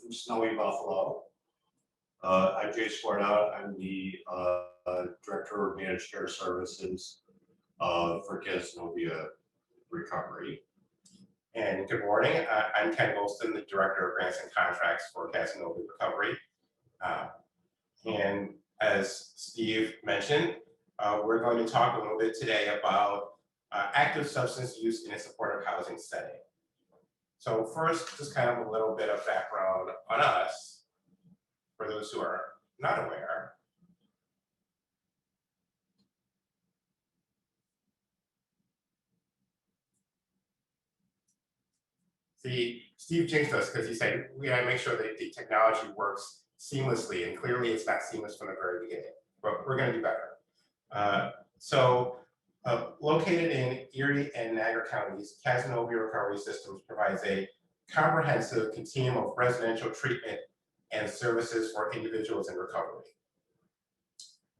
from snowy Buffalo. I'm Jay Swarthout. I'm the Director of Managed Care Services for Cazenovia Recovery. And good morning. I'm Ken Gholston, the Director of Grants and Contracts for Cazenovia Recovery. And as Steve mentioned, we're going to talk a little bit today about active substance use in a supportive housing setting. So first, just kind of a little bit of background on us, for those who are not aware. See, Steve jinxed us because he said we gotta make sure that the technology works seamlessly, and clearly it's not seamless from the very beginning, but we're gonna do better. Located in Erie and Niagara counties, Cazenovia Recovery Systems provides a comprehensive continuum of residential treatment and services for individuals in recovery.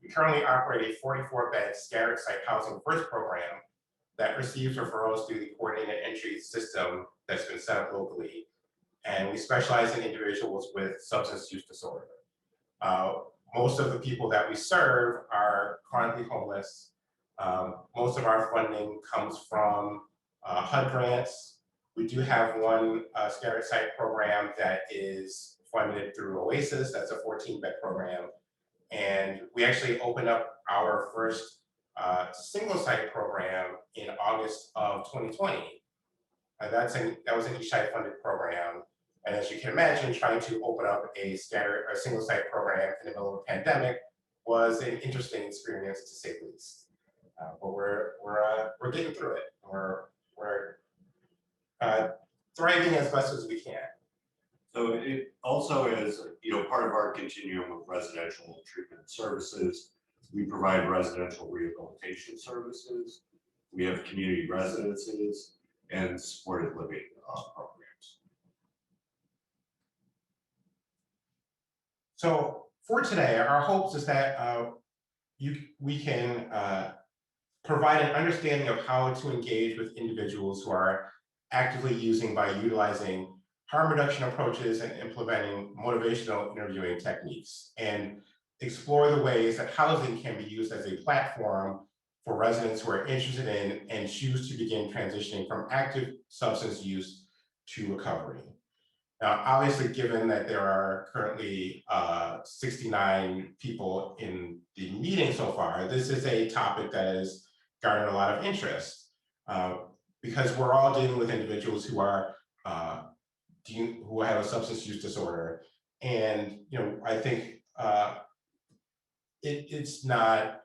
We currently operate a 44-bed scattered site housing first program that receives referrals through the coordinated entry system that's been set up locally. And we specialize in individuals with substance use disorder. Most of the people that we serve are chronically homeless. Most of our funding comes from HUD grants. We do have one scattered site program that is funded through OASIS. That's a 14-bed program. And we actually opened up our first single site program in August of 2020. That was an each site funded program. And as you can imagine, trying to open up a single site program in the middle of a pandemic was an interesting experience, to say the least. But we're getting through it. We're thriving as best as we can. So it also is, part of our continuum of residential treatment services. We provide residential rehabilitation services. We have community residences and supported living programs. So for today, our hopes is that we can provide an understanding of how to engage with individuals who are actively using by utilizing harm reduction approaches and implementing motivational interviewing techniques, and explore the ways that housing can be used as a platform for residents who are interested in and choose to begin transitioning from active substance use to recovery. Now, obviously, given that there are currently 69 people in the meeting so far, this is a topic that has garnered a lot of interest because we're all dealing with individuals who are who have a substance use disorder, and I think it's not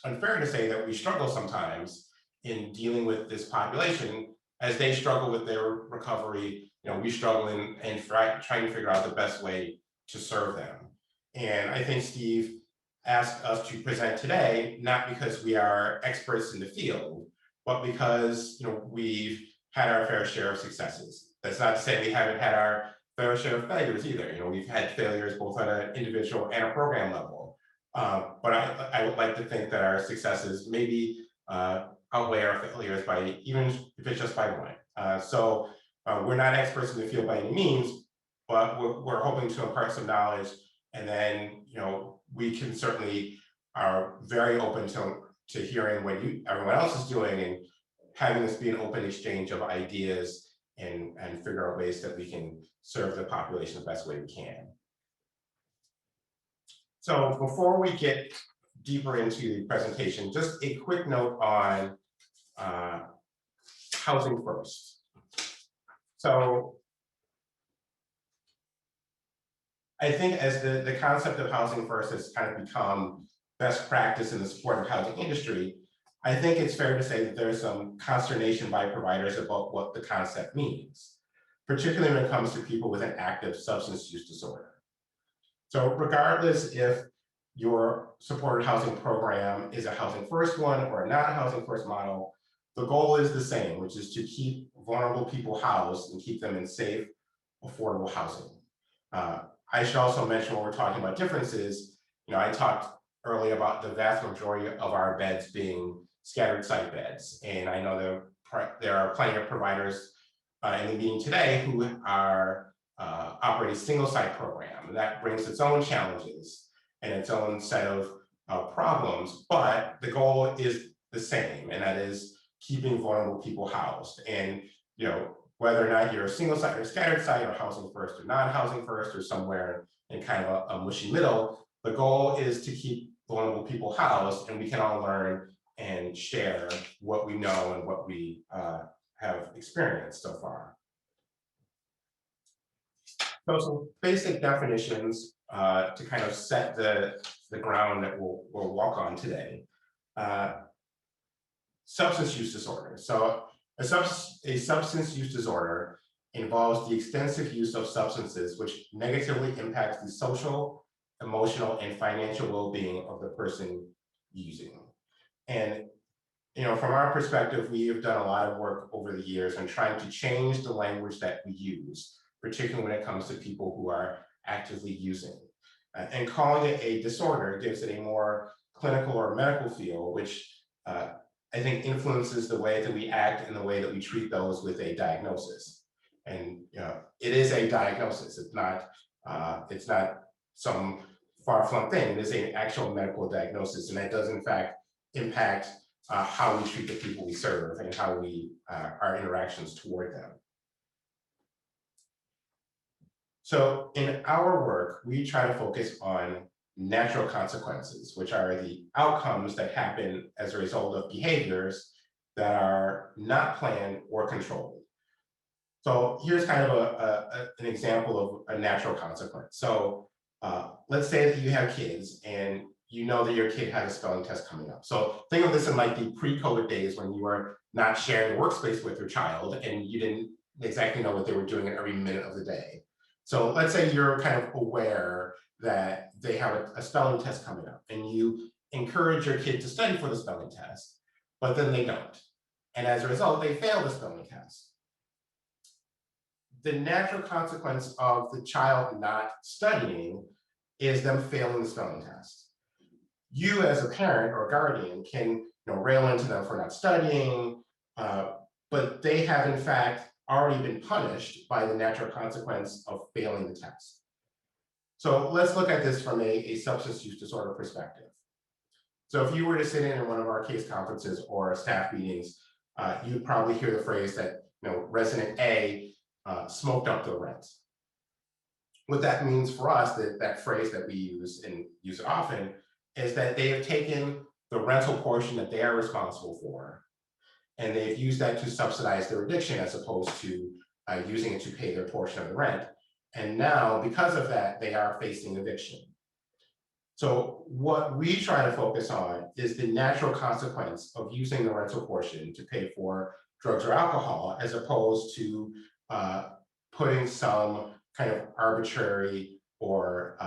unfair to say that we struggle sometimes in dealing with this population as they struggle with their recovery. We struggle in trying to figure out the best way to serve them. And I think Steve asked us to present today, not because we are experts in the field, but because we've had our fair share of successes. That's not to say we haven't had our fair share of failures either. We've had failures both at an individual and a program level. But I would like to think that our successes maybe outweigh our failures by, even if it's just by one. So we're not experts in the field by any means, but we're hoping to impart some knowledge, and then we can certainly are very open to hearing what everyone else is doing and having this be an open exchange of ideas and figure out ways that we can serve the population the best way we can. So before we get deeper into the presentation, just a quick note on housing first. So I think as the concept of housing first has kind of become best practice in the supportive housing industry, I think it's fair to say that there's some consternation by providers about what the concept means, particularly when it comes to people with an active substance use disorder. So regardless if your supported housing program is a housing first one or not a housing first model, the goal is the same, which is to keep vulnerable people housed and keep them in safe, affordable housing. I should also mention, when we're talking about differences, I talked earlier about the vast majority of our beds being scattered site beds. And I know there are plenty of providers in the meeting today who are operate a single site program. And that brings its own challenges and its own set of problems, but the goal is the same, and that is keeping vulnerable people housed. And whether or not you're a single site or scattered site or housing first or non-housing first or somewhere in kind of a mushy middle, the goal is to keep vulnerable people housed, and we can all learn and share what we know and what we have experienced so far. So some basic definitions to kind of set the ground that we'll walk on today. Substance use disorder. So a substance use disorder involves the extensive use of substances which negatively impacts the social, emotional, and financial well-being of the person using. And from our perspective, we have done a lot of work over the years on trying to change the language that we use, particularly when it comes to people who are actively using. And calling it a disorder gives it a more clinical or medical feel, which I think influences the way that we act and the way that we treat those with a diagnosis. And it is a diagnosis. It's not some far-flung thing. It is an actual medical diagnosis, and that does in fact impact how we treat the people we serve and how we our interactions toward them. So in our work, we try to focus on natural consequences, which are the outcomes that happen as a result of behaviors that are not planned or controlled. So here's kind of an example of a natural consequence. So let's say that you have kids and you know that your kid has a spelling test coming up. So think of this in like the pre-COVID days when you were not sharing the workspace with your child and you didn't exactly know what they were doing at every minute of the day. So let's say you're kind of aware that they have a spelling test coming up and you encourage your kid to study for the spelling test, but then they don't. And as a result, they fail the spelling test. The natural consequence of the child not studying is them failing the spelling test. You as a parent or guardian can rail into them for not studying, but they have in fact already been punished by the natural consequence of failing the test. So let's look at this from a substance use disorder perspective. So if you were to sit in one of our case conferences or staff meetings, you'd probably hear the phrase that resident A smoked up the rent. What that means for us, that phrase that we use and use it often, is that they have taken the rental portion that they are responsible for, and they've used that to subsidize their addiction as opposed to using it to pay their portion of the rent. And now, because of that, they are facing eviction. So what we try to focus on is the natural consequence of using the rental portion to pay for drugs or alcohol, as opposed to putting some kind of arbitrary or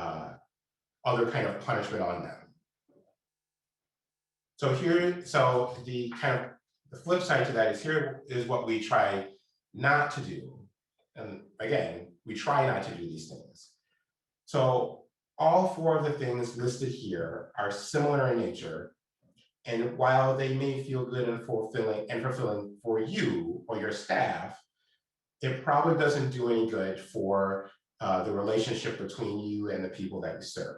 other kind of punishment on them. So the flip side to that is here is what we try not to do. And again, we try not to do these things. So all four of the things listed here are similar in nature. And while they may feel good and fulfilling for you or your staff, it probably doesn't do any good for the relationship between you and the people that you serve.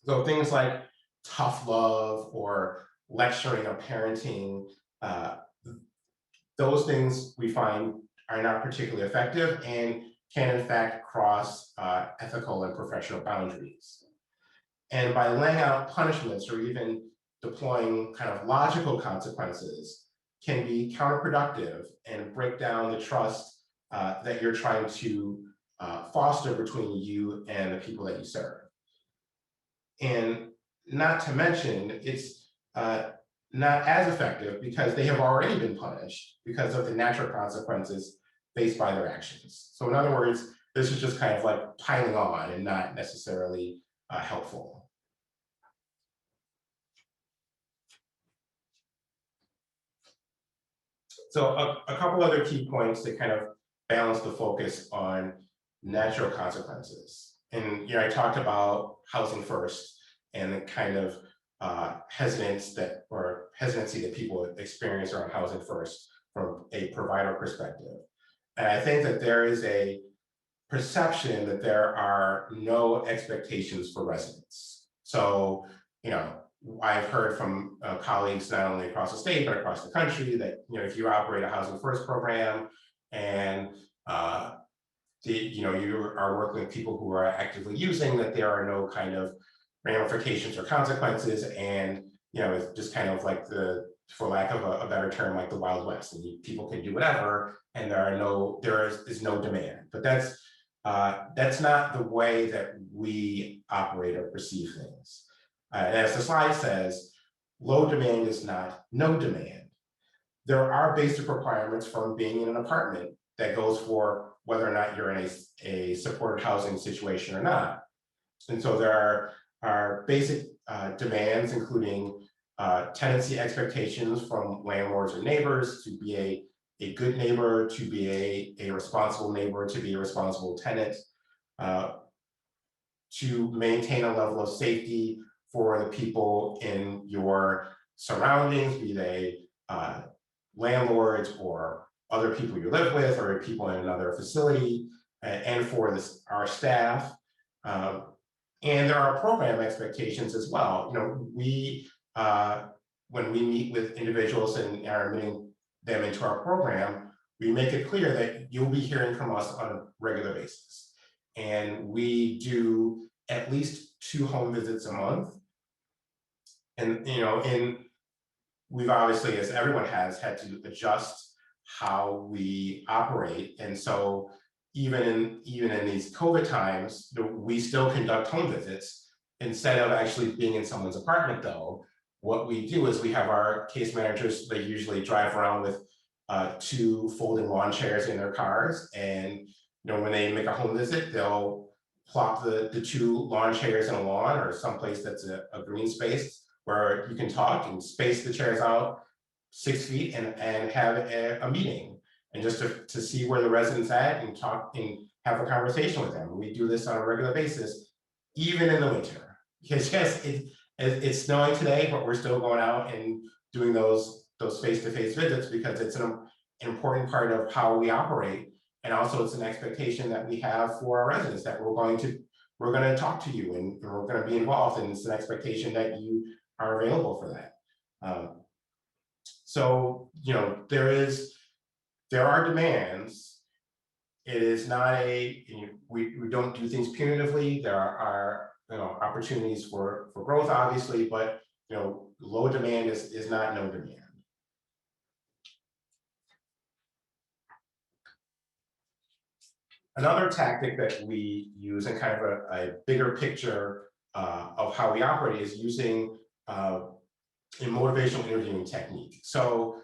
So things like tough love or lecturing or parenting, those things we find are not particularly effective and can in fact cross ethical and professional boundaries. And by laying out punishments or even deploying kind of logical consequences can be counterproductive and break down the trust that you're trying to foster between you and the people that you serve. And not to mention, it's not as effective because they have already been punished because of the natural consequences faced by their actions. So in other words, this is just kind of like piling on and not necessarily helpful. So a couple other key points to kind of balance the focus on natural consequences. And I talked about housing first and the kind of hesitancy that people experience around housing first from a provider perspective. And I think that there is a perception that there are no expectations for residents. So, I've heard from colleagues not only across the state, but across the country that, if you operate a Housing First program and you are working with people who are actively using, that there are no kind of ramifications or consequences, and it's just kind of like for lack of a better term, like the Wild West, and people can do whatever, and there is no demand. But that's not the way that we operate or perceive things. And as the slide says, low demand is not no demand. There are basic requirements from being in an apartment that goes for whether or not you're in a supported housing situation or not. And so there are basic demands, including tenancy expectations from landlords and neighbors to be a good neighbor, to be a responsible neighbor, to be a responsible tenant, to maintain a level of safety for the people in your surroundings, be they landlords or other people you live with or people in another facility, and for our staff. And there are program expectations as well. When we meet with individuals and are admitting them into our program, we make it clear that you'll be hearing from us on a regular basis. And we do at least 2 home visits a month. And we've obviously, as everyone has, had to adjust how we operate. And so even in these COVID times, we still conduct home visits. Instead of actually being in someone's apartment, though, what we do is we have our case managers, they usually drive around with 2 folding lawn chairs in their cars. And when they make a home visit, they'll plop the 2 lawn chairs in a lawn or someplace that's a green space where you can talk, and space the chairs out 6 feet and have a meeting, and just to see where the residents at and talk and have a conversation with them. We do this on a regular basis, even in the winter, because yes, it's snowing today, but we're still going out and doing those face-to-face visits because it's an important part of how we operate. And also it's an expectation that we have for our residents that we're going to talk to you and we're going to be involved, and it's an expectation that you are available for that. So there are demands. It is not we don't do things punitively. There are opportunities for growth, obviously, but low demand is not no demand. Another tactic that we use in kind of a bigger picture of how we operate is using a motivational interviewing technique. So,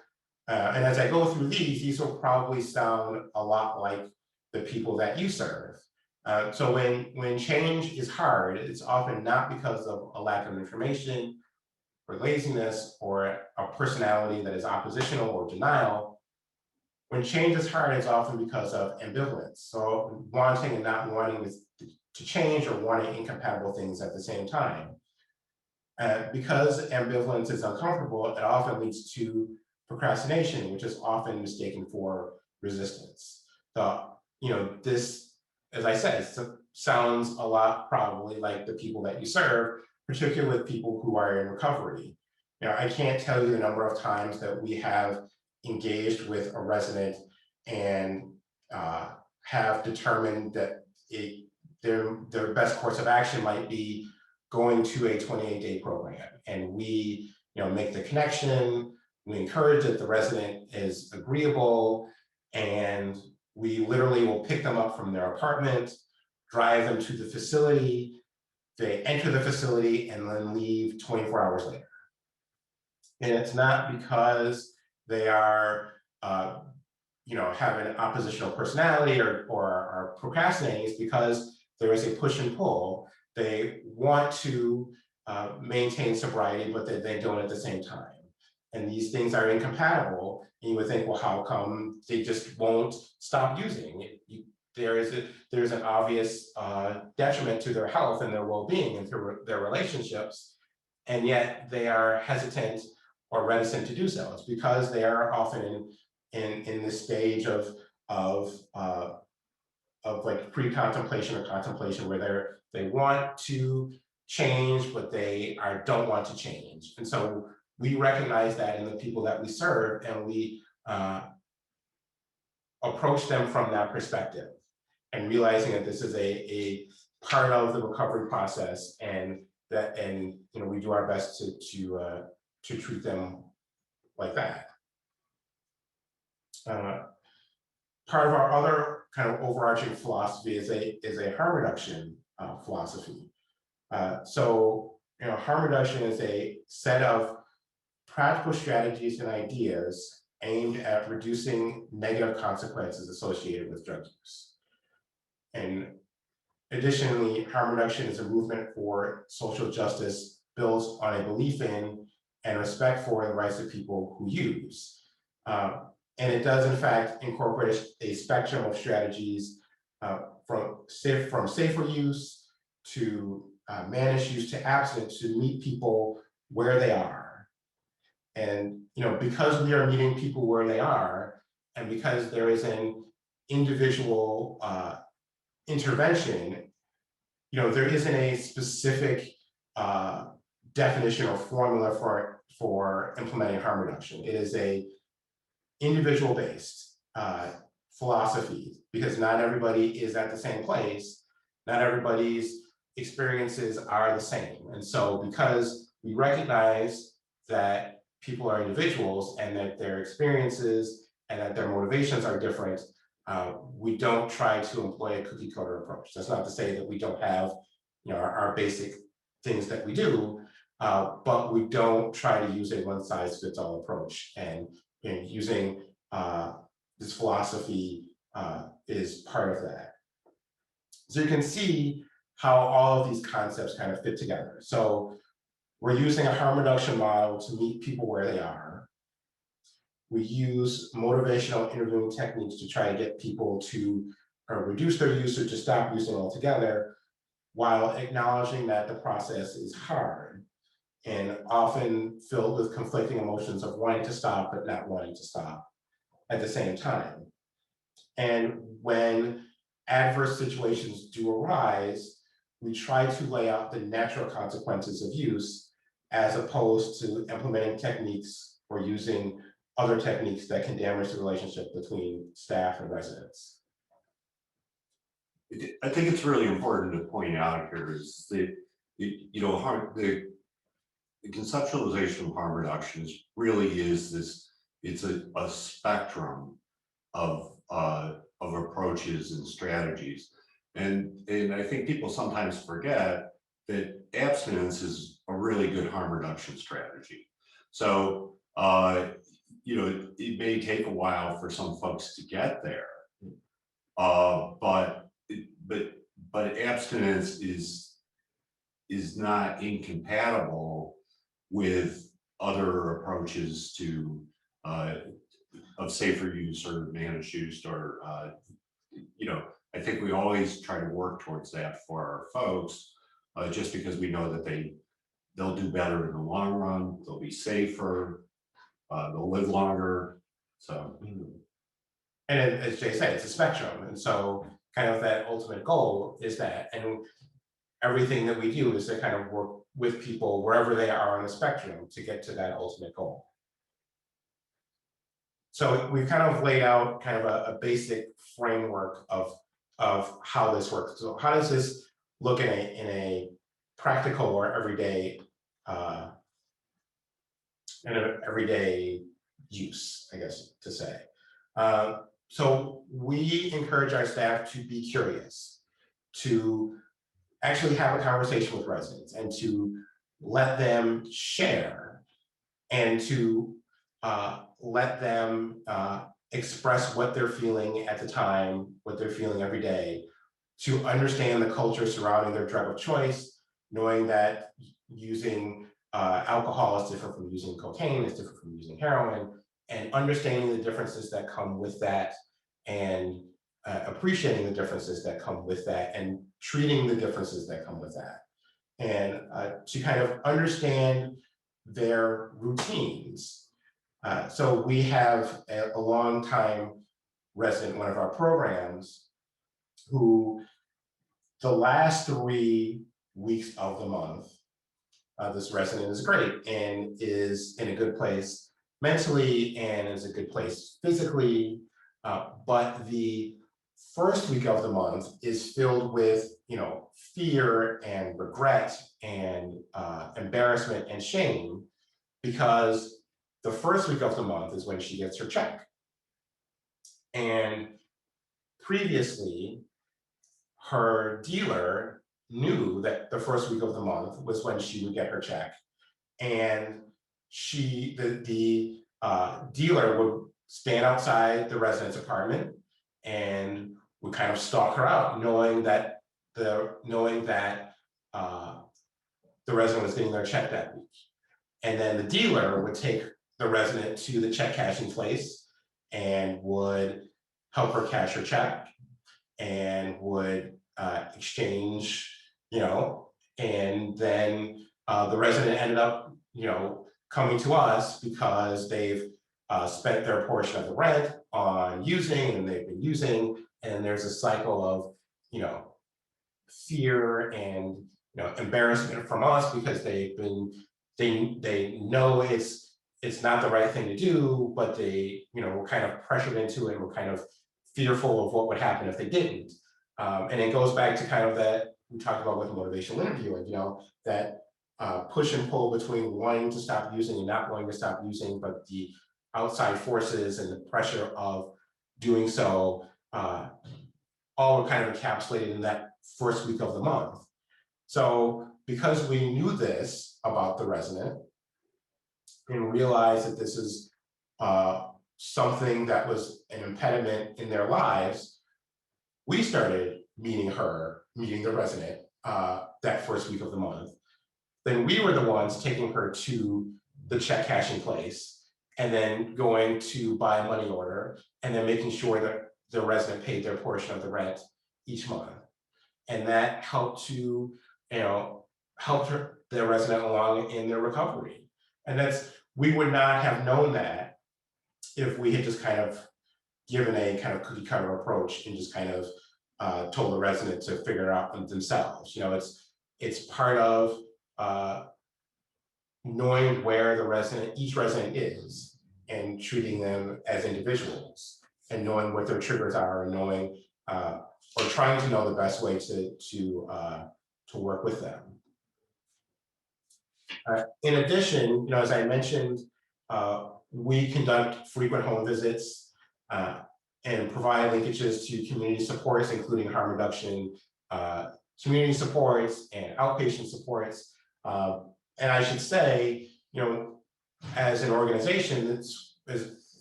and as I go through these will probably sound a lot like the people that you serve. So when change is hard, it's often not because of a lack of information or laziness or a personality that is oppositional or denial. When change is hard, it's often because of ambivalence. So wanting and not wanting to change, or wanting incompatible things at the same time. Because ambivalence is uncomfortable, it often leads to procrastination, which is often mistaken for resistance. So, this, as I said, sounds a lot probably like the people that you serve, particularly with people who are in recovery. I can't tell you the number of times that we have engaged with a resident and have determined that their best course of action might be going to a 28-day program. And we make the connection, we encourage that the resident is agreeable, and we literally will pick them up from their apartment, drive them to the facility, they enter the facility, and then leave 24 hours later. And it's not because they are have an oppositional personality or are procrastinating. It's because there is a push and pull. They want to maintain sobriety, but they don't at the same time. And these things are incompatible. And you would think, well, how come they just won't stop using? There's an obvious detriment to their health and their well-being and to their relationships, and yet they are hesitant or reticent to do so. It's because they are often in this stage of like pre-contemplation or contemplation, where they want to change, but they don't want to change. And so we recognize that in the people that we serve, and we approach them from that perspective, and realizing that this is a part of the recovery process, and we do our best to treat them like that. Part of our other kind of overarching philosophy is a harm reduction philosophy. So harm reduction is a set of practical strategies and ideas aimed at reducing negative consequences associated with drug use. And additionally, harm reduction is a movement for social justice built on a belief in and respect for the rights of people who use. And it does, in fact, incorporate a spectrum of strategies from safer use to managed use to abstinence, to meet people where they are. And because we are meeting people where they are, and because there is an individual intervention, there isn't a specific definition or formula for implementing harm reduction. It is a individual based philosophy, because not everybody is at the same place, not everybody's experiences are the same. And so because we recognize that people are individuals, and that their experiences and that their motivations are different, we don't try to employ a cookie cutter approach. That's not to say that we don't have our basic things that we do, but we don't try to use a one size fits all approach. And using this philosophy is part of that. So you can see how all of these concepts kind of fit together. So we're using a harm reduction model to meet people where they are. We use motivational interviewing techniques to try to get people to reduce their use or to stop using altogether, while acknowledging that the process is hard and often filled with conflicting emotions of wanting to stop but not wanting to stop at the same time. And when adverse situations do arise, we try to lay out the natural consequences of use, as opposed to implementing techniques or using other techniques that can damage the relationship between staff and residents. I think it's really important to point out here is that the conceptualization of harm reductions really is this. It's a spectrum of approaches and strategies, and I think people sometimes forget that abstinence is a really good harm reduction strategy. So it may take a while for some folks to get there, but abstinence is not incompatible with other approaches to of safer use or managed use, or I think we always try to work towards that for our folks, just because we know that they'll do better in the long run, they'll be safer, they'll live longer. So, and as Jay said, it's a spectrum, and so kind of that ultimate goal is that, and everything that we do is to kind of work with people wherever they are on the spectrum to get to that ultimate goal. So we've kind of laid out kind of a basic framework of how this works. So how does this look in a practical or everyday use, I guess to say. So we encourage our staff to be curious, to actually have a conversation with residents, and to let them share, and to let them express what they're feeling at the time, what they're feeling every day, to understand the culture surrounding their drug of choice, knowing that using alcohol is different from using cocaine, is different from using heroin, and understanding the differences that come with that, and appreciating the differences that come with that, and treating the differences that come with that, and to kind of understand their routines. So we have a long-time resident in one of our programs who the last 3 weeks of the month, this resident is great and is in a good place mentally and is a good place physically. But the first week of the month is filled with, fear and regret and embarrassment and shame, because the first week of the month is when she gets her check. And previously, her dealer knew that the first week of the month was when she would get her check. And the dealer would stand outside the resident's apartment and would kind of stalk her out, knowing that the resident was getting their check that week. And then the dealer would take the resident to the check cashing place and would help her cash her check and would exchange, and then the resident ended up, coming to us because they've spent their portion of the rent on using, and they've been using, and there's a cycle of, fear and embarrassment from us because they know it's not the right thing to do, but they were kind of pressured into it and were kind of fearful of what would happen if they didn't. And it goes back to kind of that we talked about with motivational interviewing, that push and pull between wanting to stop using and not wanting to stop using, but the outside forces and the pressure of doing so all were kind of encapsulated in that first week of the month. So because we knew this about the resident and realized that this is something that was an impediment in their lives, we started meeting the resident that first week of the month. Then we were the ones taking her to the check cashing place and then going to buy a money order and then making sure that the resident paid their portion of the rent each month. And that helped to, the resident along in their recovery. And we would not have known that if we had just kind of given a kind of cookie cutter approach and just kind of told the resident to figure it out themselves. It's part of knowing where each resident is and treating them as individuals and knowing what their triggers are and knowing or trying to know the best way to work with them. In addition, as I mentioned, we conduct frequent home visits and provide linkages to community supports, including harm reduction, community supports, and outpatient supports. And I should say, as an organization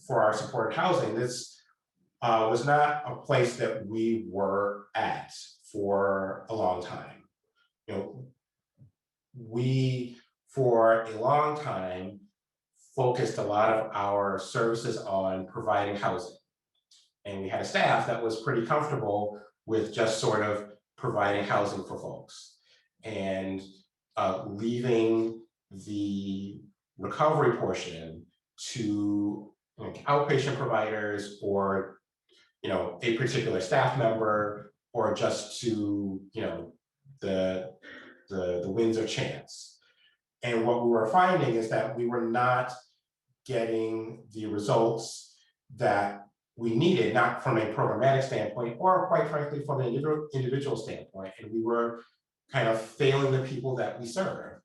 for our supported housing, this was not a place that we were at for a long time. We, for a long time, focused a lot of our services on providing housing. And we had a staff that was pretty comfortable with just sort of providing housing for folks and leaving the recovery portion to outpatient providers or a particular staff member or just to the winds of chance. And what we were finding is that we were not getting the results that we needed, not from a programmatic standpoint or quite frankly from an individual standpoint, and we were kind of failing the people that we serve.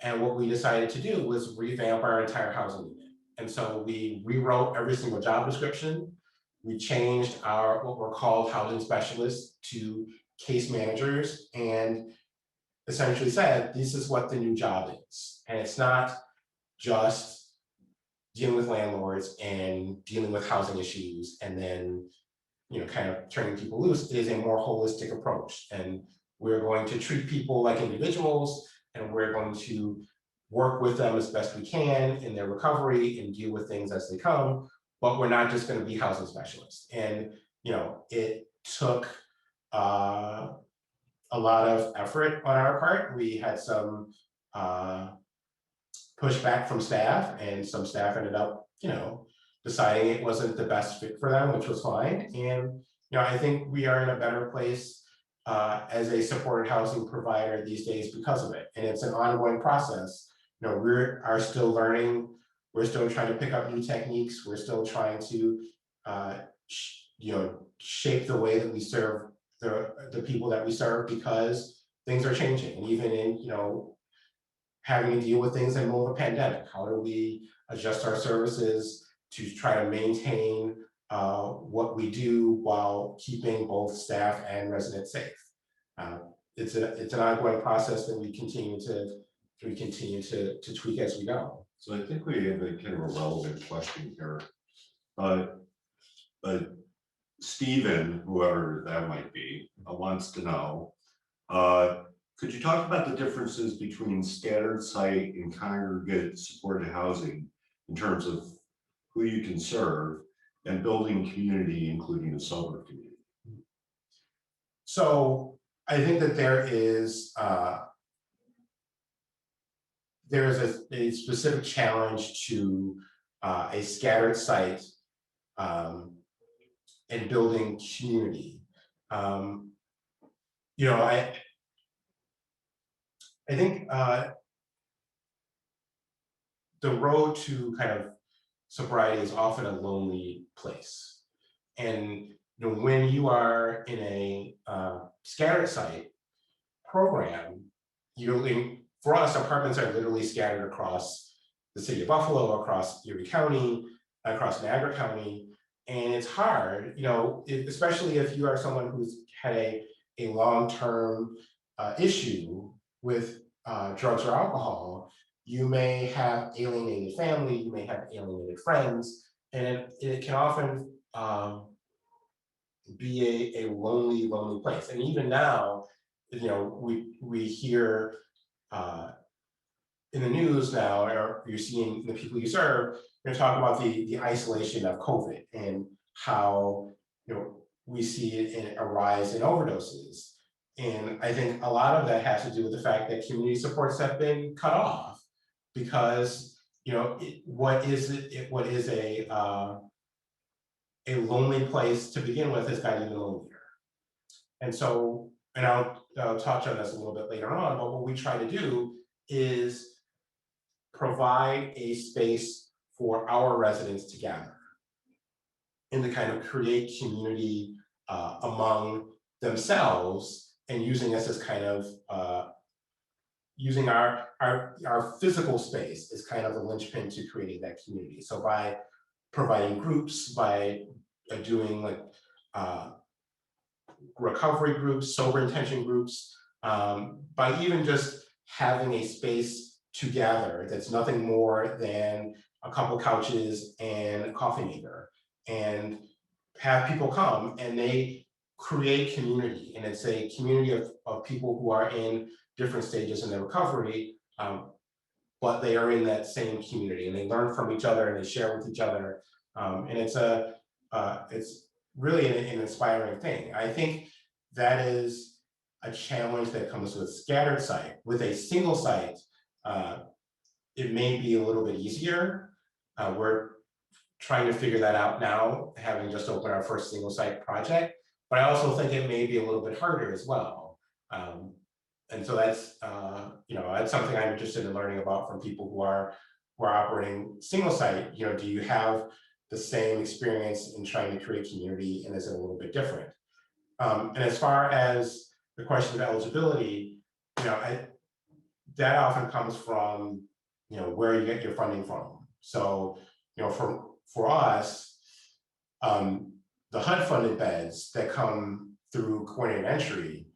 And what we decided to do was revamp our entire housing unit. And so we rewrote every single job description. We changed what were called housing specialists to case managers and essentially said, this is what the new job is. And it's not just dealing with landlords and dealing with housing issues and then kind of turning people loose. It is a more holistic approach. And we're going to treat people like individuals, and we're going to work with them as best we can in their recovery and deal with things as they come, but we're not just going to be housing specialists. And it took a lot of effort on our part. We had some pushback from staff, and some staff ended up deciding it wasn't the best fit for them, which was fine. And I think we are in a better place as a supported housing provider these days because of it. And it's an ongoing process. We are still learning. We're still trying to pick up new techniques. We're still trying to, shape the way that we serve the people that we serve, because things are changing. And even in, having to deal with things in the middle of a pandemic, how do we adjust our services to try to maintain what we do while keeping both staff and residents safe? It's an ongoing process that we continue to tweak as we go. So I think we have a kind of a relevant question here. Stephen, whoever that might be, wants to know, could you talk about the differences between scattered site and congregate supported housing in terms of who you can serve and building community, including a sober community? So I think that there's a specific challenge to a scattered site and building community. I think the road to kind of sobriety is often a lonely place. And when you are in a scattered site program, for us, apartments are literally scattered across the city of Buffalo, across Erie County, across Niagara County. And it's hard, especially if you are someone who's had a long-term issue with drugs or alcohol. You may have alienated family, you may have alienated friends, and it can often be a lonely place. And even now, we hear in the news now, or you're seeing the people you serve, you're talking about the isolation of COVID and how we see it a rise in overdoses. And I think a lot of that has to do with the fact that community supports have been cut off, because what is a lonely place to begin with has gotten even lonelier. And so, and I'll touch on this a little bit later on, but what we try to do is provide a space for our residents to gather and to kind of create community among themselves, and using us as kind of using our physical space as kind of the linchpin to creating that community. So by providing groups, by doing like recovery groups, sober intention groups, by even just having a space to gather that's nothing more than a couple couches and a coffee maker, and have people come and they create community. And it's a community of people who are in different stages in their recovery, but they are in that same community, and they learn from each other and they share with each other. And it's really an inspiring thing. I think that is a challenge that comes with scattered site. With a single site, it may be a little bit easier. We're trying to figure that out now, having just opened our first single site project, but I also think it may be a little bit harder as well. And so that's that's something I'm interested in learning about from people who are operating single site. Do you have the same experience in trying to create community, and is it a little bit different? And as far as the question of eligibility, that often comes from where you get your funding from. So for us, the HUD funded beds that come through coordinated entry,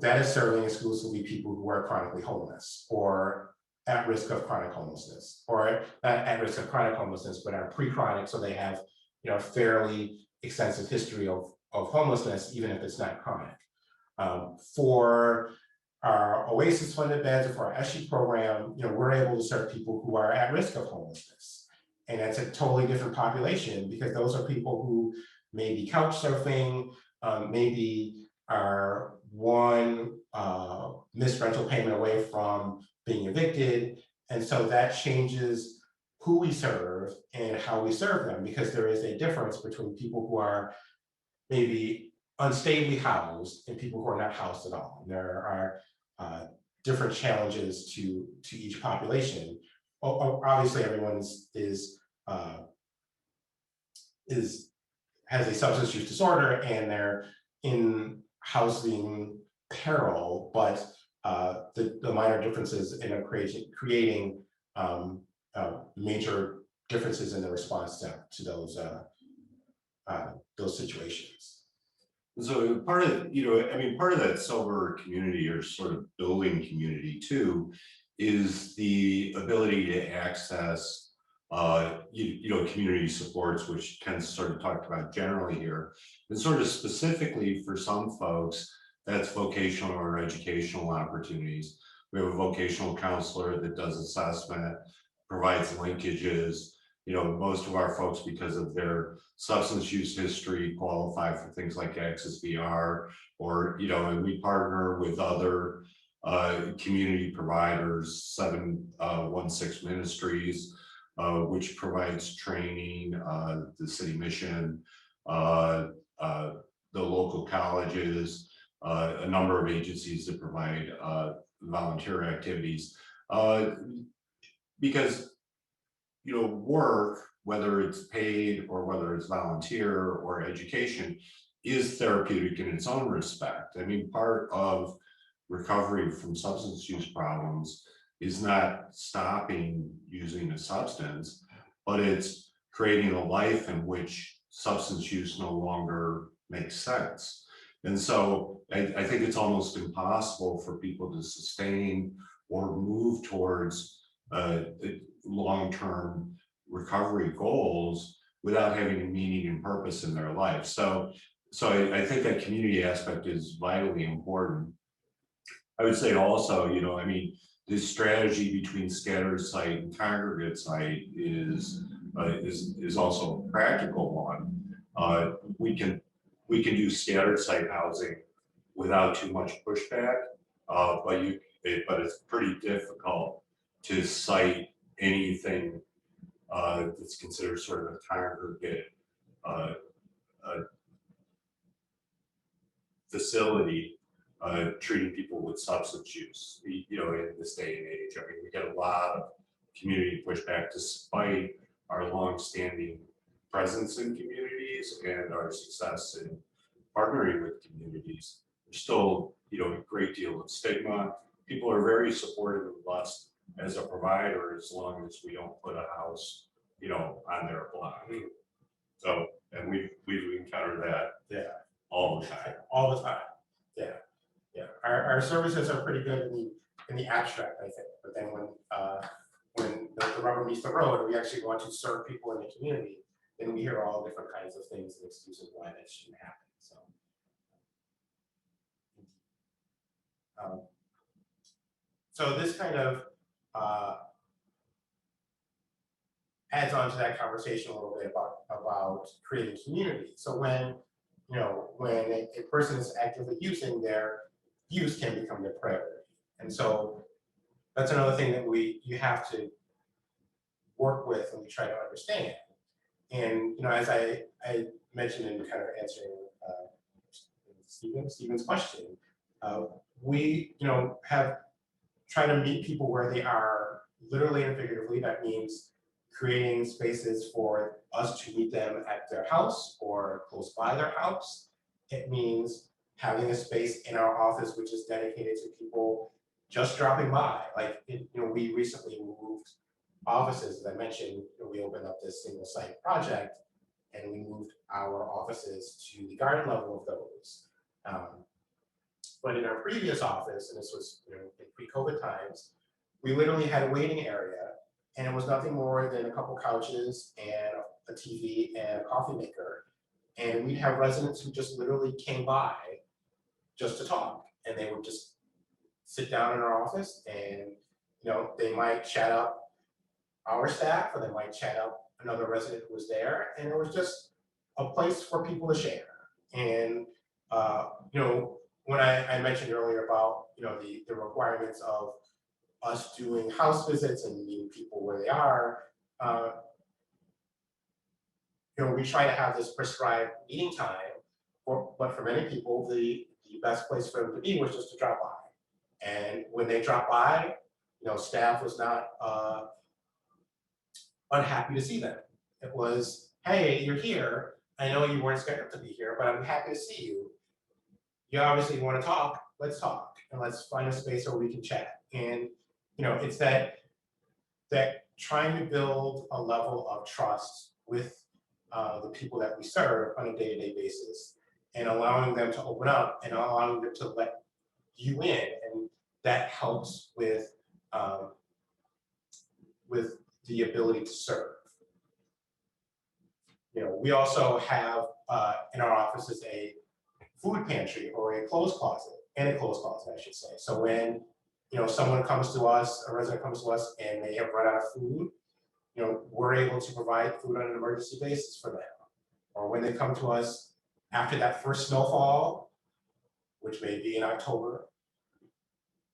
that is serving exclusively people who are chronically homeless or at risk of chronic homelessness, or not at risk of chronic homelessness, but are pre-chronic, so they have fairly extensive history of homelessness, even if it's not chronic. For our OASIS funded beds, or for our SU program, we're able to serve people who are at risk of homelessness. And it's a totally different population, because those are people who may be couch surfing, maybe are one missed rental payment away from being evicted. And so that changes who we serve and how we serve them, because there is a difference between people who are maybe unstably housed and people who are not housed at all. And there are different challenges to each population. Obviously, everyone has a substance use disorder and they're in housing peril, but the minor differences end up creating major differences in the response to those situations. So part of, I mean, part of that sober community or sort of building community too is the ability to access, community supports, which Ken sort of talked about generally here, and sort of specifically for some folks, that's vocational or educational opportunities. We have a vocational counselor that does assessment, provides linkages. Most of our folks, because of their substance use history, qualify for things like Access VR, or, and we partner with other community providers, 716 Ministries, which provides training, the city mission, the local colleges, a number of agencies that provide volunteer activities. Because work, whether it's paid or whether it's volunteer or education, is therapeutic in its own respect. I mean, part of recovery from substance use problems is not stopping using a substance, but it's creating a life in which substance use no longer makes sense. And so I think it's almost impossible for people to sustain or move towards long-term recovery goals without having a meaning and purpose in their life. So I think that community aspect is vitally important. I would say also, I mean, this strategy between scattered site and congregate site is also a practical one. We can do scattered site housing without too much pushback, but it's pretty difficult to cite anything that's considered sort of a congregate facility treating people with substance use, in this day and age. I mean, we get a lot of community pushback despite our longstanding presence in communities and our success in partnering with communities. There's still, a great deal of stigma. People are very supportive of us as a provider, as long as we don't put a house, on their block. So, and we've encountered that all the time. All the time. Yeah. Our services are pretty good in the abstract, I think. But then when the rubber meets the road, and we actually want to serve people in the community, then we hear all different kinds of things and excuses why that shouldn't happen. So this kind of adds on to that conversation a little bit about creating community. So when a person is actively using, their use can become their priority. And so that's another thing that you have to work with and we try to understand. And as I mentioned in kind of answering Stephen's question, we have tried to meet people where they are, literally and figuratively. That means creating spaces for us to meet them at their house or close by their house. It means having a space in our office which is dedicated to people just dropping by. Like, we recently moved offices. As I mentioned, we opened up this single site project and we moved our offices to the garden level of those. But in our previous office, and this was in pre-COVID times, we literally had a waiting area, and it was nothing more than a couple couches and a TV and a coffee maker. And we'd have residents who just literally came by just to talk, and they would just sit down in our office, and they might chat up our staff, or they might chat up another resident who was there, and it was just a place for people to share. And when I mentioned earlier about the requirements of us doing house visits and meeting people where they are, we try to have this prescribed meeting time, But for many people, the best place for them to be was just to drop by. And when they dropped by, staff was not unhappy to see them. It was, hey, you're here. I know you weren't scheduled to be here, but I'm happy to see you. You obviously want to talk. Let's talk, and let's find a space where we can chat. And it's that trying to build a level of trust with the people that we serve on a day-to-day basis, and allowing them to open up and allowing them to let you in, and that helps with the ability to serve. We also have in our offices a food pantry or a clothes closet, and a clothes closet, I should say. So when someone comes to us, a resident comes to us, and they have run out of food, we're able to provide food on an emergency basis for them. Or when they come to us after that first snowfall, which may be in October,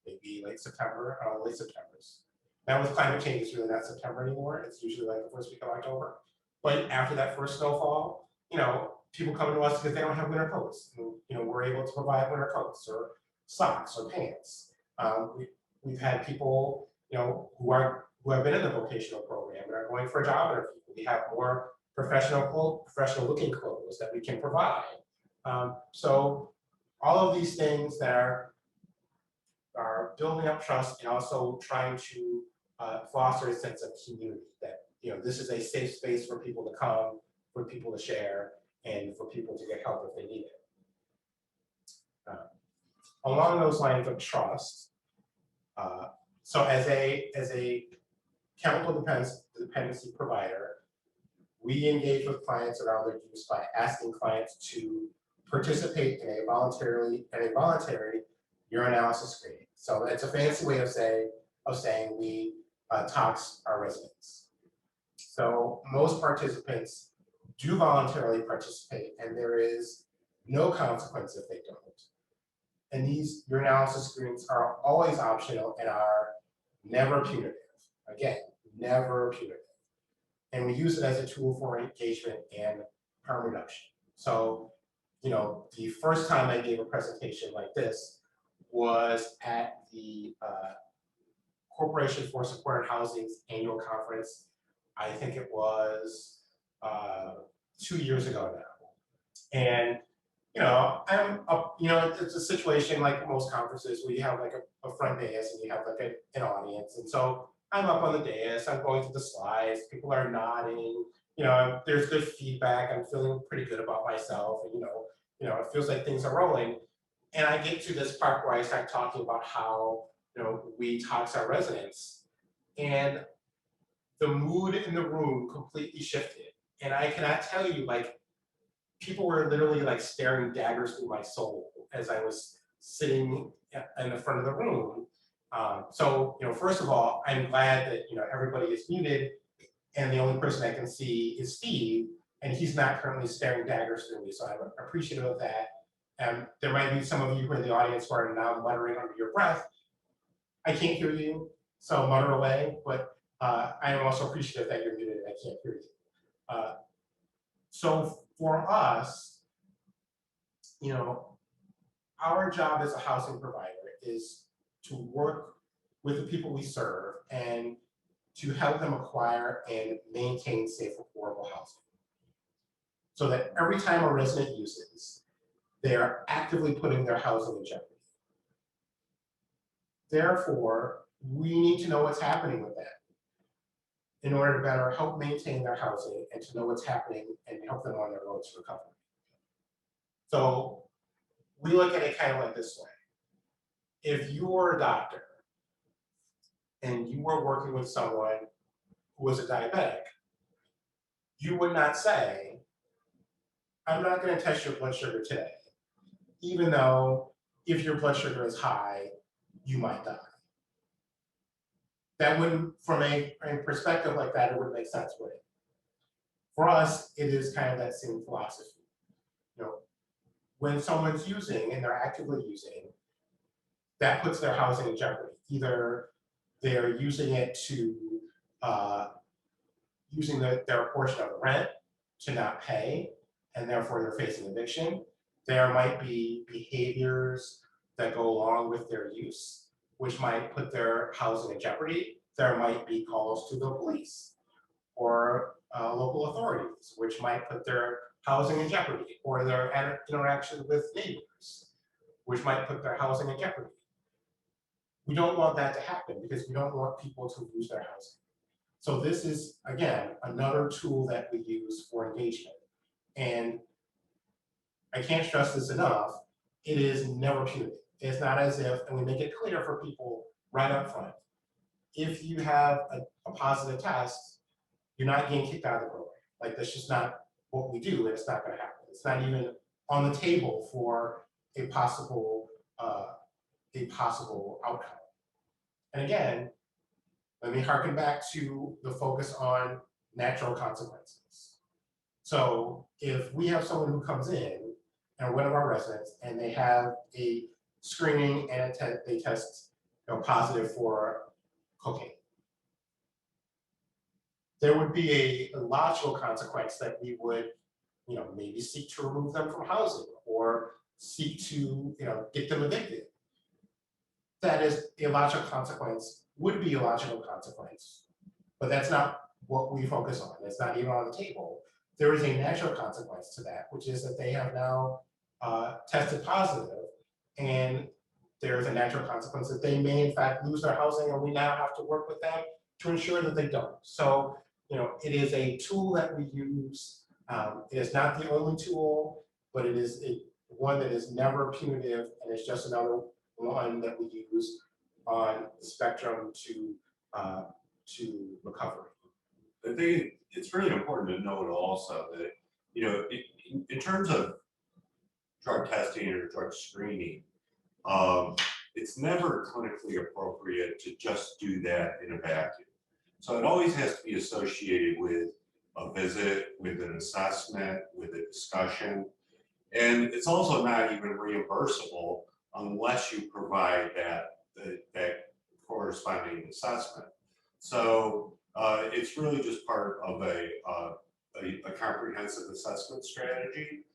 maybe late September, late September's. Now with climate change, it's really not September anymore. It's usually like the first week of October. But after that first snowfall, people come to us because they don't have winter coats. And, we're able to provide winter coats or socks or pants. We've had people, who have been in the vocational program and are going for a job interview. We have more professional looking clothes that we can provide. So all of these things that are building up trust and also trying to foster a sense of community, that this is a safe space for people to come, for people to share, and for people to get help if they need it. Along those lines of trust, so as a chemical dependency provider, we engage with clients around their use by asking clients to participate in a voluntary urinalysis screening. So it's a fancy way of saying we tox our residents. So most participants do voluntarily participate, and there is no consequence if they don't. And these urinalysis screens are always optional and are never punitive. Again, never punitive. And we use it as a tool for engagement and harm reduction. So, the first time I gave a presentation like this was at the Corporation for Supported Housing's annual conference. I think it was 2 years ago now. And I'm up, it's a situation like most conferences where you have like a front dais and you have like an audience. And so I'm up on the dais, I'm going through the slides, people are nodding, there's good feedback, I'm feeling pretty good about myself, and it feels like things are rolling. And I get to this part where I start talking about how, we tox our residents, and the mood in the room completely shifted. And I cannot tell you, like, people were literally like staring daggers through my soul as I was sitting in the front of the room. So, first of all, I'm glad that, everybody is muted and the only person I can see is Steve, and he's not currently staring daggers through me. So I'm appreciative of that. And there might be some of you who are in the audience who are now muttering under your breath. I can't hear you, so mutter away, but I am also appreciative that you're muted and I can't hear you. So for us, our job as a housing provider is to work with the people we serve and to help them acquire and maintain safe, affordable housing. So that every time a resident uses, they are actively putting their housing in jeopardy. Therefore, we need to know what's happening with that in order to better help maintain their housing and to know what's happening and help them on their road to recovery. So we look at it kind of like this way. If you were a doctor and you were working with someone who was a diabetic, you would not say, I'm not going to test your blood sugar today, even though if your blood sugar is high, you might die. That wouldn't, from a perspective like that, it wouldn't make sense, would it? For us, it is kind of that same philosophy. When someone's using and they're actively using, that puts their housing in jeopardy. Either they're using it to, using their portion of the rent to not pay, and therefore they're facing eviction. There might be behaviors that go along with their use, which might put their housing in jeopardy. There might be calls to the police or local authorities, which might put their housing in jeopardy, or their interaction with neighbors, which might put their housing in jeopardy. We don't want that to happen because we don't want people to lose their housing. So this is, again, another tool that we use for engagement. And I can't stress this enough, it is never punitive. It's not as if, and we make it clear for people right up front, if you have a positive test, you're not getting kicked out of the program. Like, that's just not what we do, and it's not gonna happen. It's not even on the table for a possible outcome. And again, let me harken back to the focus on natural consequences. So if we have someone who comes in, and one of our residents, and they have a screening and they test positive for cocaine, there would be a logical consequence that we would maybe seek to remove them from housing or seek to get them evicted. That is a logical consequence, would be a logical consequence, but that's not what we focus on. It's not even on the table. There is a natural consequence to that, which is that they have now tested positive, and there's a natural consequence that they may in fact lose their housing, and we now have to work with them to ensure that they don't. So it is a tool that we use. It is not the only tool, but it is one that is never punitive, and it's just another one that we use on the spectrum to recovery. I think it's really important to note also that, in terms of drug testing or drug screening, it's never clinically appropriate to just do that in a vacuum. So it always has to be associated with a visit, with an assessment, with a discussion. And it's also not even reimbursable unless you provide that corresponding assessment. So it's really just part of a comprehensive assessment strategy.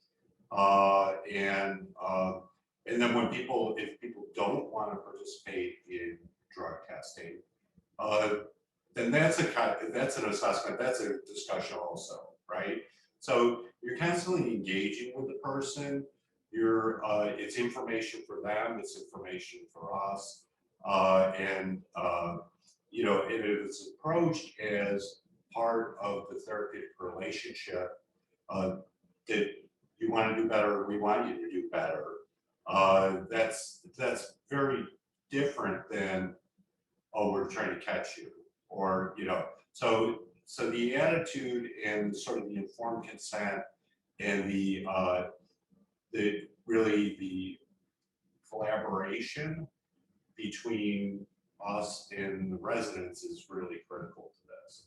And then when if people don't want to participate in drug testing, then that's an assessment, that's a discussion also, right? So you're constantly engaging with the person. It's information for them, it's information for us, and it is approached as part of the therapeutic relationship that you want to do better, we want you to do better. That's very different than, oh, we're trying to catch you, or so the attitude and sort of the informed consent and the collaboration between us and the residents is really critical to this.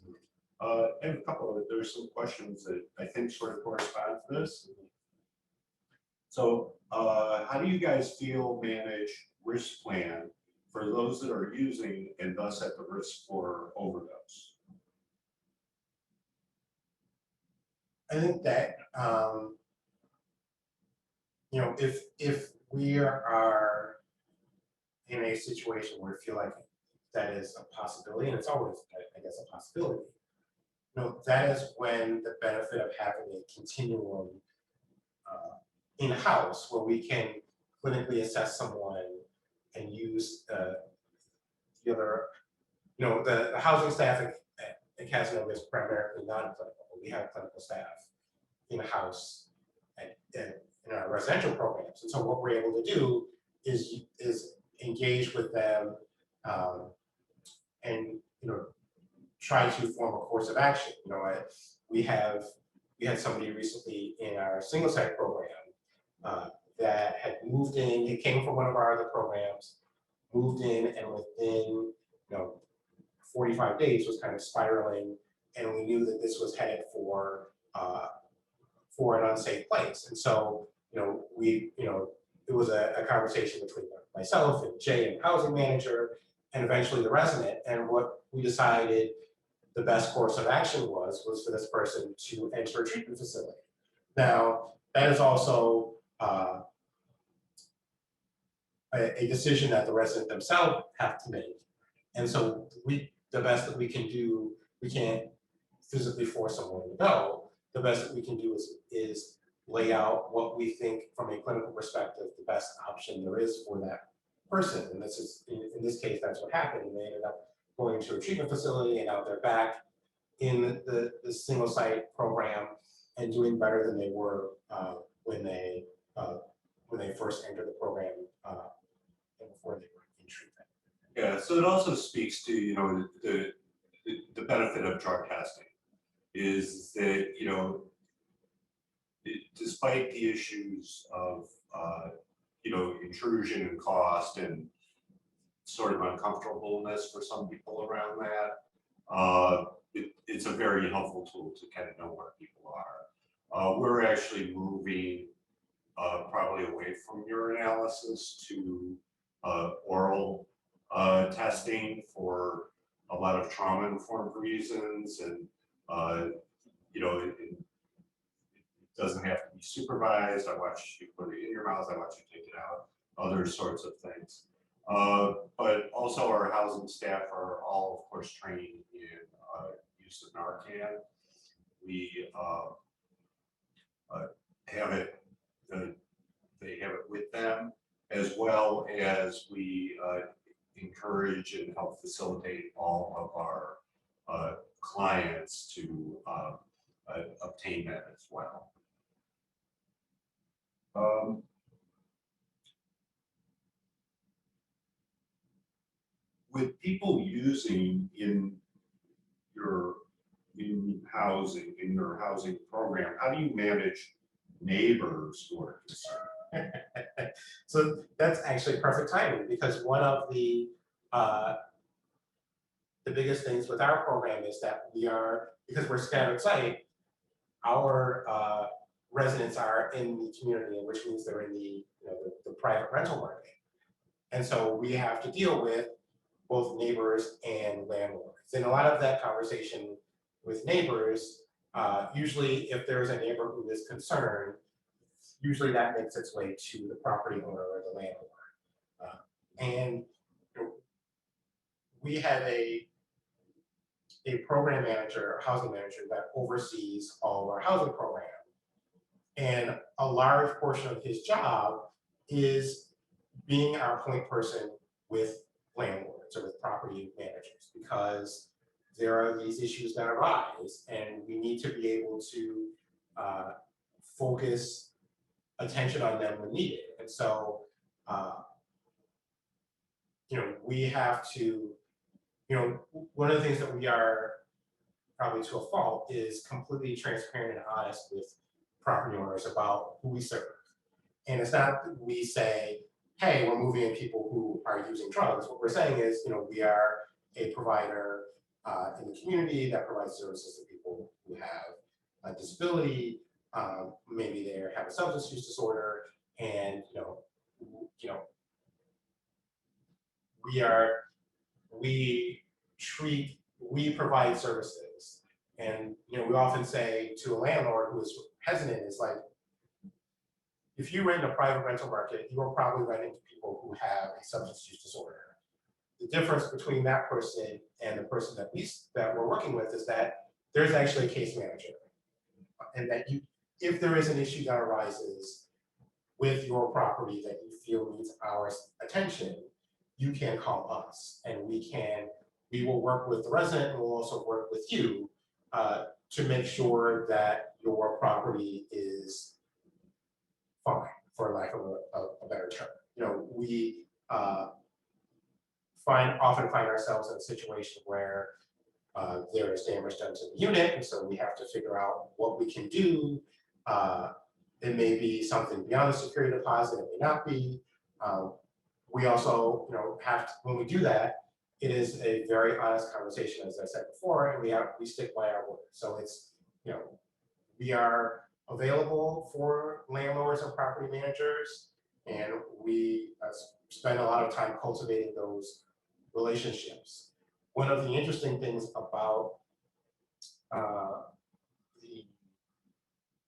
I have there's some questions that I think sort of correspond to this. So how do you guys manage risk plan for those that are using and thus at the risk for overdose? I think that if we are in a situation where we feel like that is a possibility, and it's always, I guess, a possibility, that is when the benefit of having a continuum in-house where we can clinically assess someone and use the other, the housing staff at Cazenovia is primarily non-clinical. We have clinical staff in-house in our residential programs. And so what we're able to do is engage with them and try to form a course of action. We had somebody recently in our single site program that had moved in. It came from one of our other programs, moved in, and within 45 days was kind of spiraling, and we knew that this was headed for an unsafe place. And so it was a conversation between myself and Jay and housing manager, and eventually the resident. And what we decided the best course of action was for this person to enter a treatment facility. Now, that is also uh, a decision that the resident themselves have to make. And so the best that we can do, we can't physically force someone to go. The best that we can do is lay out what we think from a clinical perspective, the best option there is for that person. And this is, in this case, that's what happened. They ended up going to a treatment facility, and now they're back in the single site program and doing better than they were when they first entered the program and before they were in treatment. Yeah, so it also speaks to, you know, the benefit of drug testing is that, you know, despite the issues of, you know, intrusion and cost and sort of uncomfortableness for some people around that, it's a very helpful tool to kind of know where people are. We're actually moving probably away from urinalysis to oral testing for a lot of trauma-informed reasons, and you know, it doesn't have to be supervised. I watch you put it in your mouth, I watch you take it out, other sorts of things. But also our housing staff are all, of course, trained in use of Narcan. We have it, they have it with them, as well as we encourage and help facilitate all of our clients to obtain that as well. With people using in your housing program, how do you manage neighbors who are concerned? So that's actually perfect timing, because one of the biggest things with our program is that because we're scattered site, our residents are in the community, which means they're in the private rental market. And so we have to deal with both neighbors and landlords. And a lot of that conversation with neighbors, usually if there's a neighbor who is concerned, usually that makes its way to the property owner or the landlord. And we have a program manager, housing manager, that oversees all of our housing program. And a large portion of his job is being our point person with landlords or with property managers, because there are these issues that arise and we need to be able to focus attention on them when needed. And so, we have to, one of the things that we are probably to a fault is completely transparent and honest with property owners about who we serve. And it's not that we say, hey, we're moving in people who are using drugs. What we're saying is, we are a provider in the community that provides services to people who have a disability, maybe they have a substance use disorder, and we provide services. And we often say to a landlord who is hesitant, is like, if you rent a private rental market, you are probably renting to people who have a substance use disorder. The difference between that person and the person that we're working with is that there's actually a case manager, and that if there is an issue that arises with your property that you feel needs our attention, you can call us, and we will work with the resident, and we'll also work with you to make sure that your property is fine, for lack of a better term. We often find ourselves in a situation where there is damage done to the unit, and so we have to figure out what we can do. It may be something beyond the security deposit, it may not be. We also, have to, when we do that, it is a very honest conversation, as I said before, and we stick by our word. So it's, we are available for landlords and property managers, and we spend a lot of time cultivating those relationships. One of the interesting things about the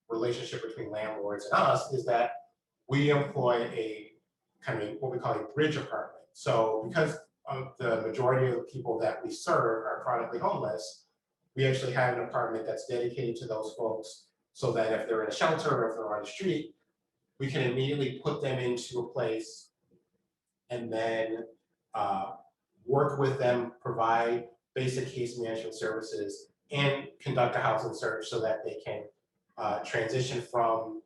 relationship between landlords and us is that we employ a kind of what we call a bridge apartment. So because of the majority of the people that we serve are chronically homeless, we actually have an apartment that's dedicated to those folks so that if they're in a shelter or if they're on the street, we can immediately put them into a place and then work with them, provide basic case management services, and conduct a housing search so that they can transition from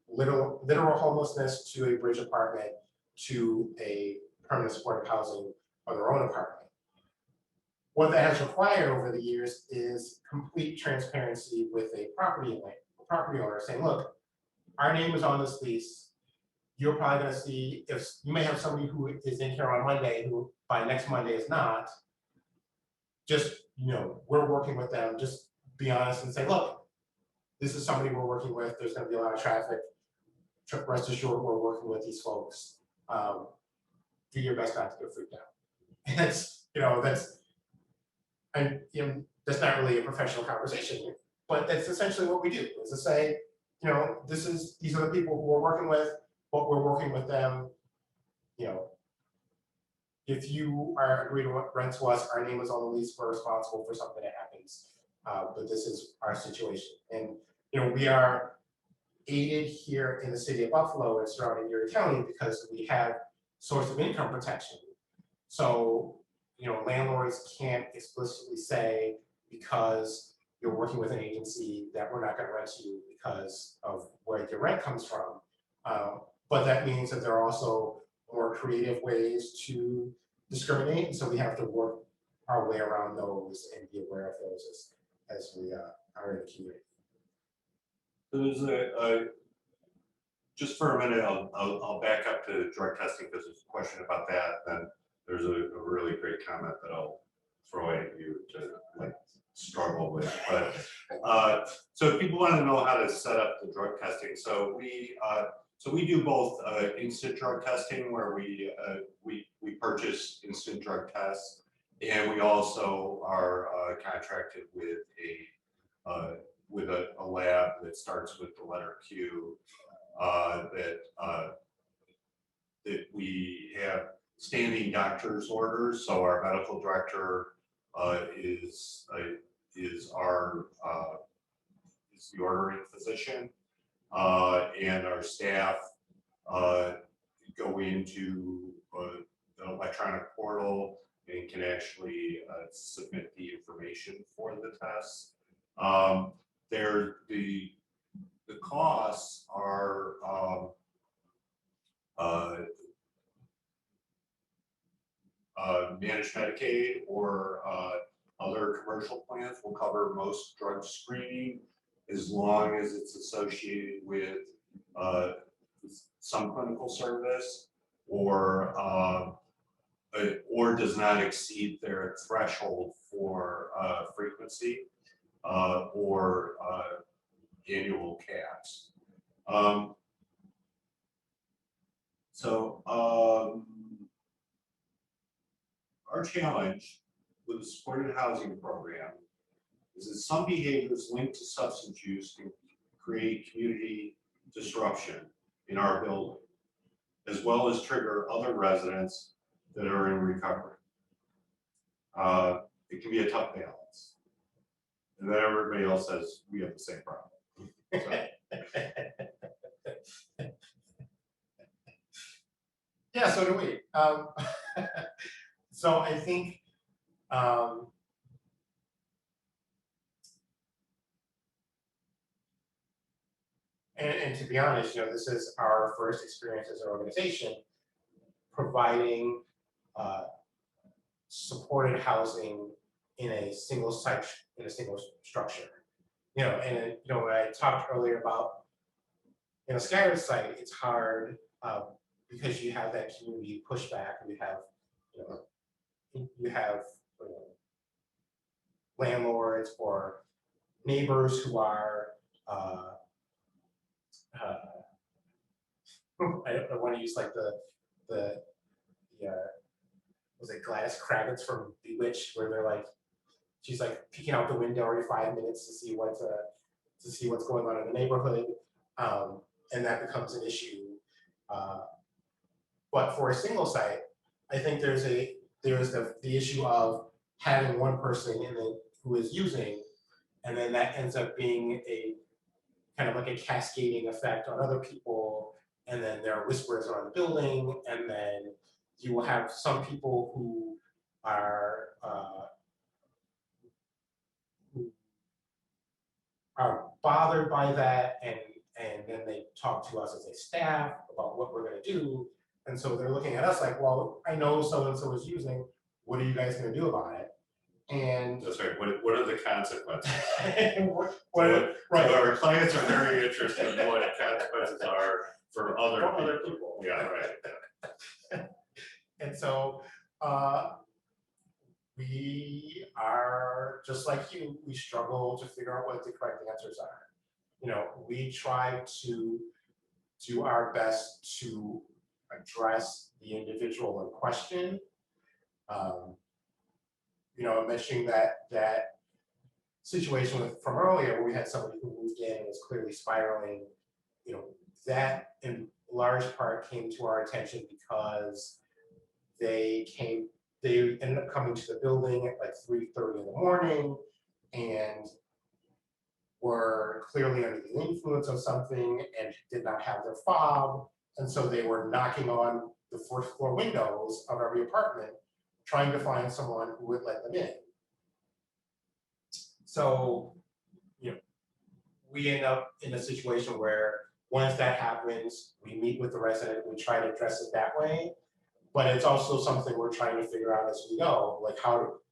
literal homelessness to a bridge apartment to a permanent supportive housing or their own apartment. What that has required over the years is complete transparency with a property owner saying, look, our name is on this lease. You're probably going to see if you may have somebody who is in here on Monday who by next Monday is not. Just, we're working with them. Just be honest and say, look, this is somebody we're working with. There's going to be a lot of traffic. Rest assured, we're working with these folks. Do your best not to get freaked out. And that's not really a professional conversation, but that's essentially what we do. Is to say, these are the people who we're working with, but we're working with them. If you are agreed to rent to us, our name is on the lease. We're responsible for something that happens. But this is our situation, and we are aided here in the city of Buffalo and surrounding Erie County because we have source of income protection. So, landlords can't explicitly say because you're working with an agency that we're not going to rent to you because of where your rent comes from. But that means that there are also more creative ways to discriminate, and so we have to work our way around those and be aware of those as we are in the community. There's just for a minute, I'll back up to drug testing because there's a question about that. Then there's a really great comment that I'll throw at you to struggle with. But so if people want to know how to set up the drug testing, so we do both instant drug testing where we purchase instant drug tests, and we also are contracted with a lab that starts with the letter Q that we have standing doctor's orders. So our medical director is the ordering physician, and our staff go into the electronic portal and can actually submit the information for the tests. The costs are managed Medicaid or other commercial plans will cover most drug screening as long as it's associated with some clinical service or does not exceed their threshold for frequency or annual caps. Our challenge with the supported housing program is that some behaviors linked to substance use can create community disruption in our building, as well as trigger other residents that are in recovery. It can be a tough balance. And then everybody else says we have the same problem. So. Yeah, so do we. So I think and to be honest, this is our first experience as an organization providing supported housing in a single site, in a single structure. When I talked earlier about in a scattered site, it's hard because you have that community pushback. You have landlords or neighbors who are I want to use like the was it Gladys Kravitz from Bewitched, where they're like, she's like peeking out the window every 5 minutes to see what's going on in the neighborhood. and that becomes an issue. But for a single site, I think there's the issue of having one person in it who is using, and then that ends up being a kind of like a cascading effect on other people, and then there are whispers around the building, and then you will have some people who are bothered by that, and then they talk to us as a staff about what we're going to do, and so they're looking at us like, well, I know so and so is using. What are you guys going to do about it? And That's right. What are the consequences? right. So our clients are very interested in what consequences are for other people. Yeah, right. And so we are just like you. We struggle to figure out what the correct answers are. You know, we try to do our best to address the individual in question. You know, I'm mentioning that situation from earlier where we had somebody who moved in and was clearly spiraling. You know, that in large part came to our attention because they ended up coming to the building at like 3:30 in the morning and were clearly under the influence of something and did not have their fob. And so they were knocking on the fourth floor windows of every apartment, trying to find someone who would let them in. So, you know, we end up in a situation where once that happens, we meet with the resident, we try to address it that way. But it's also something we're trying to figure out as we go, like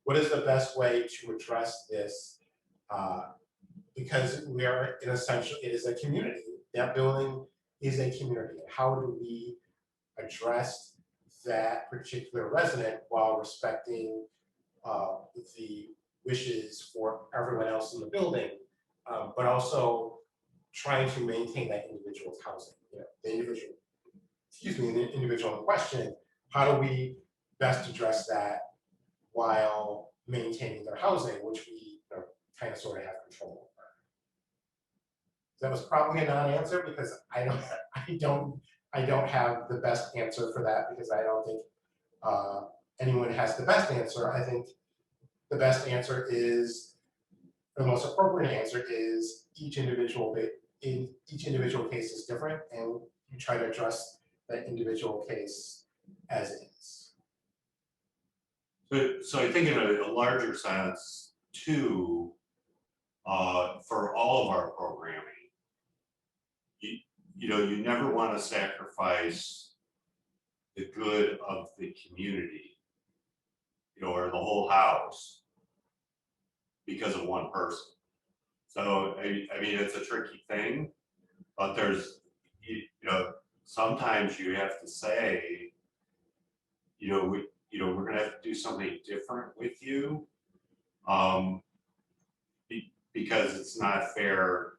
what is the best way to address this? Because we are in essential, it is a community. That building is a community. How do we address that particular resident while respecting the wishes for everyone else in the building, but also trying to maintain that individual's housing. You know, the individual in question, how do we best address that while maintaining their housing, which we kind of sort of have control over. That was probably a non-answer because I don't have the best answer for that because I don't think anyone has the best answer. I think the best answer is, the most appropriate answer is each individual case is different, and you try to address that individual case as it is. So I think in a larger sense too, for all of our programming, you know, you never want to sacrifice the good of the community, you know, or the whole house because of one person. So I mean, it's a tricky thing, but there's, you know, sometimes you have to say, we're going to have to do something different with you, because it's not fair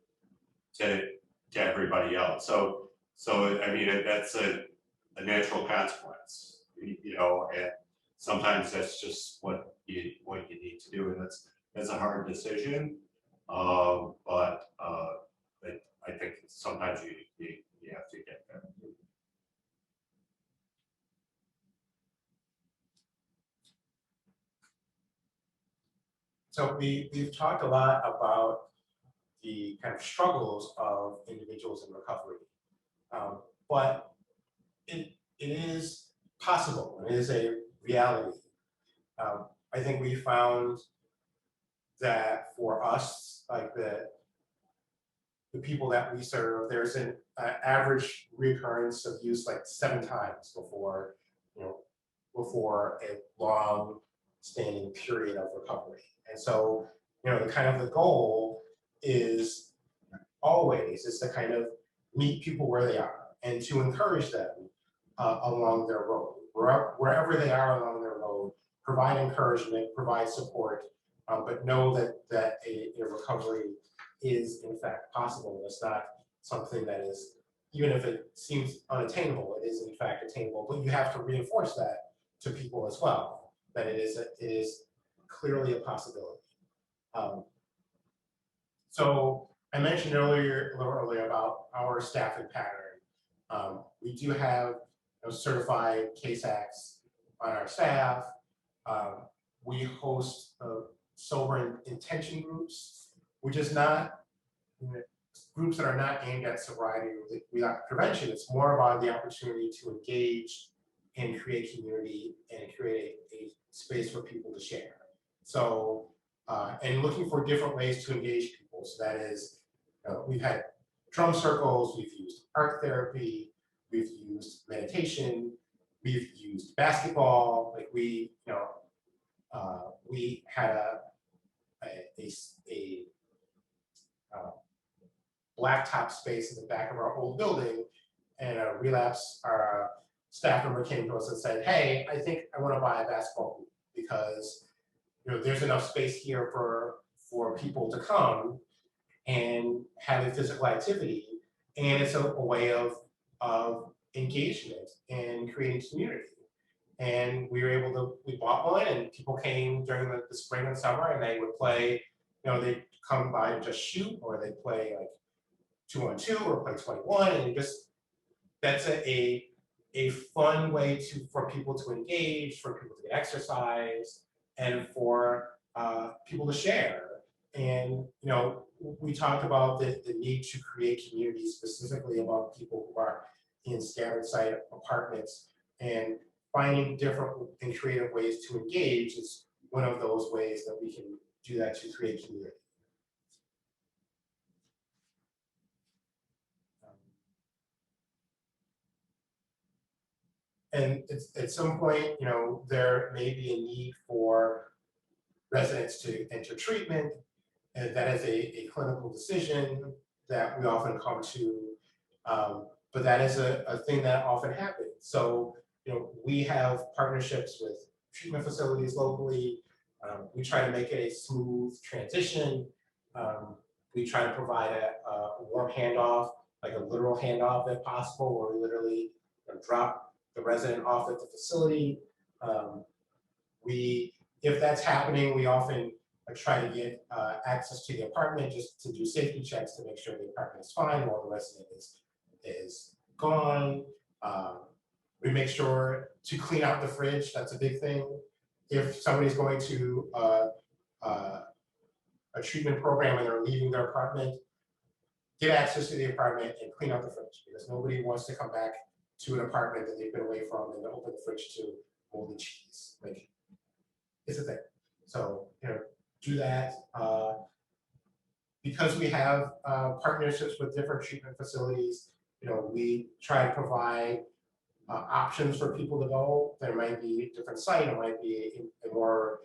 to everybody else. So I mean, that's a natural consequence, you know, and sometimes that's just what you need to do, and that's a hard decision. But I think sometimes you have to get there. So we've talked a lot about the kind of struggles of individuals in recovery, but it is possible. It is a reality. I think we found that for us, like the people that we serve, there's an average recurrence of use like 7 times before a long standing period of recovery. And so, the kind of the goal is always to kind of meet people where they are and to encourage them along their road, wherever they are along their road, provide encouragement, provide support, but know that a recovery is in fact possible. It's not something that is, even if it seems unattainable, it is in fact attainable, but you have to reinforce that to people as well, that it is clearly a possibility. So I mentioned a little earlier about our staffing pattern. We do have certified CASEX on our staff. We host sober intention groups, which is not groups that are not aimed at sobriety without prevention. It's more about the opportunity to engage and create community and create a space for people to share. So, and looking for different ways to engage people. So that is, we've had drum circles, we've used art therapy, we've used meditation, we've used basketball. Like we had a blacktop space in the back of our old building, and a relapse, our staff member came to us and said, "Hey, I think I want to buy a basketball hoop because there's enough space here for people to come and have a physical activity, and it's a way of engagement and creating community." And we were able to, we bought one, and people came during the spring and summer, and they would play, they'd come by and just shoot, or they'd play like 2-on-2 or play 21, and that's a fun way for people to engage, for people to get exercise, and for people to share. And we talked about the need to create community, specifically about people who are in scattered site apartments, and finding different and creative ways to engage is one of those ways that we can do that to create community. And at some point, there may be a need for residents to enter treatment, and that is a clinical decision that we often come to, but that is a thing that often happens. So, we have partnerships with treatment facilities locally. We try to make it a smooth transition. We try to provide a warm handoff, like a literal handoff if possible, where we literally drop the resident off at the facility. If that's happening, we often try to get access to the apartment just to do safety checks to make sure the apartment is fine while the resident is gone. We make sure to clean out the fridge. That's a big thing. If somebody's going to a treatment program and they're leaving their apartment, get access to the apartment and clean out the fridge, because nobody wants to come back to an apartment that they've been away from and open the fridge to moldy cheese. Like, it's a thing. So, do that. Because we have partnerships with different treatment facilities, we try to provide options for people to go. There might be a different site, it might be a more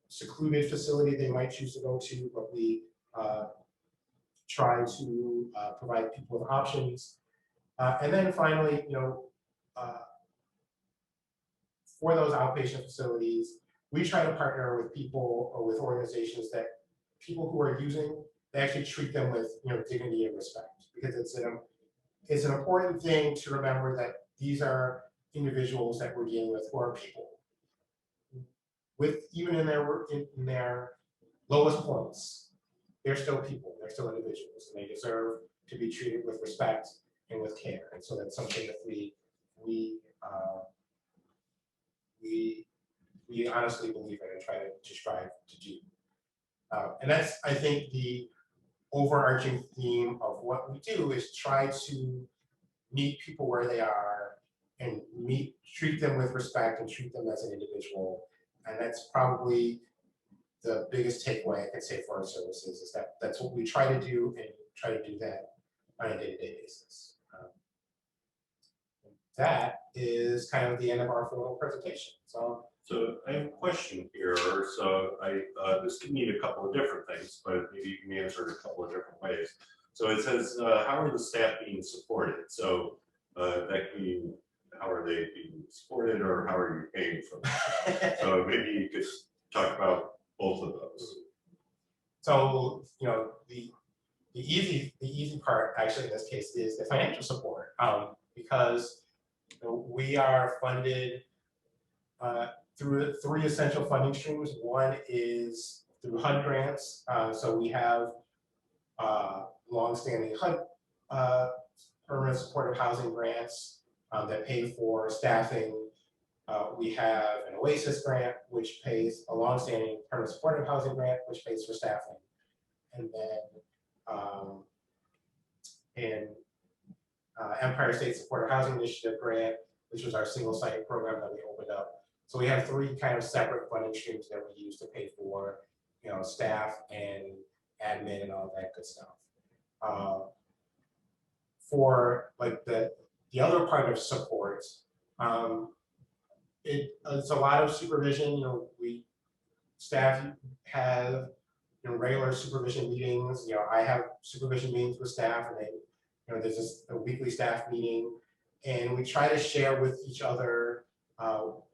secluded facility they might choose to go to, but we try to provide people with options. And then finally, for those outpatient facilities, we try to partner with people or with organizations that people who are using, they actually treat them with dignity and respect, because it's an important thing to remember that these are individuals that we're dealing with who are people. With even in their lowest points, they're still people, they're still individuals, and they deserve to be treated with respect and with care. And so that's something that we honestly believe in and try to strive to do. And that's, I think, the overarching theme of what we do is try to meet people where they are and treat them with respect and treat them as an individual. And that's probably the biggest takeaway I can say for our services, is that that's what we try to do, and try to do that on a day-to-day basis. That is kind of the end of our formal presentation. So I have a question here. So this can mean a couple of different things, but maybe you can answer it a couple of different ways. So it says, how are the staff being supported? So that can mean, how are they being supported, or how are you paying for them? So maybe you could talk about both of those. So the easy part actually in this case is the financial support, because we are funded through 3 essential funding streams. One is through HUD grants. So we have longstanding HUD permanent supportive housing grants that pay for staffing. We have an OASIS grant, which pays a longstanding permanent supportive housing grant, which pays for staffing. And then in Empire State Supportive Housing Initiative grant, which was our single site program that we opened up. So we have three kind of separate funding streams that we use to pay for, staff and admin and all that good stuff. For like the other part of support, it's a lot of supervision. We staff have regular supervision meetings. I have supervision meetings with staff, and then there's just a weekly staff meeting, and we try to share with each other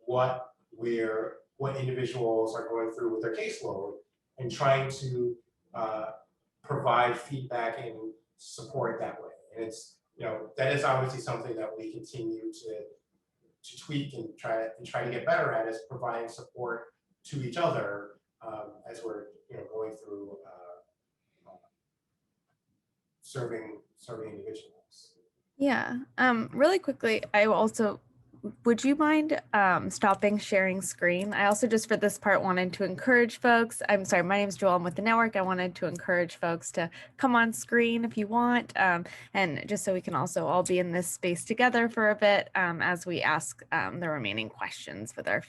what individuals are going through with their caseload, and trying to provide feedback and support that way. And it's that is obviously something that we continue to tweak and try to get better at, is providing support to each other as we're going through serving individuals. Yeah. Really quickly, would you mind stopping sharing screen? I also just for this part wanted to encourage folks. I'm sorry, my name is Joel. I'm with the network. I wanted to encourage folks to come on screen if you want, and just so we can also all be in this space together for a bit as we ask the remaining questions with our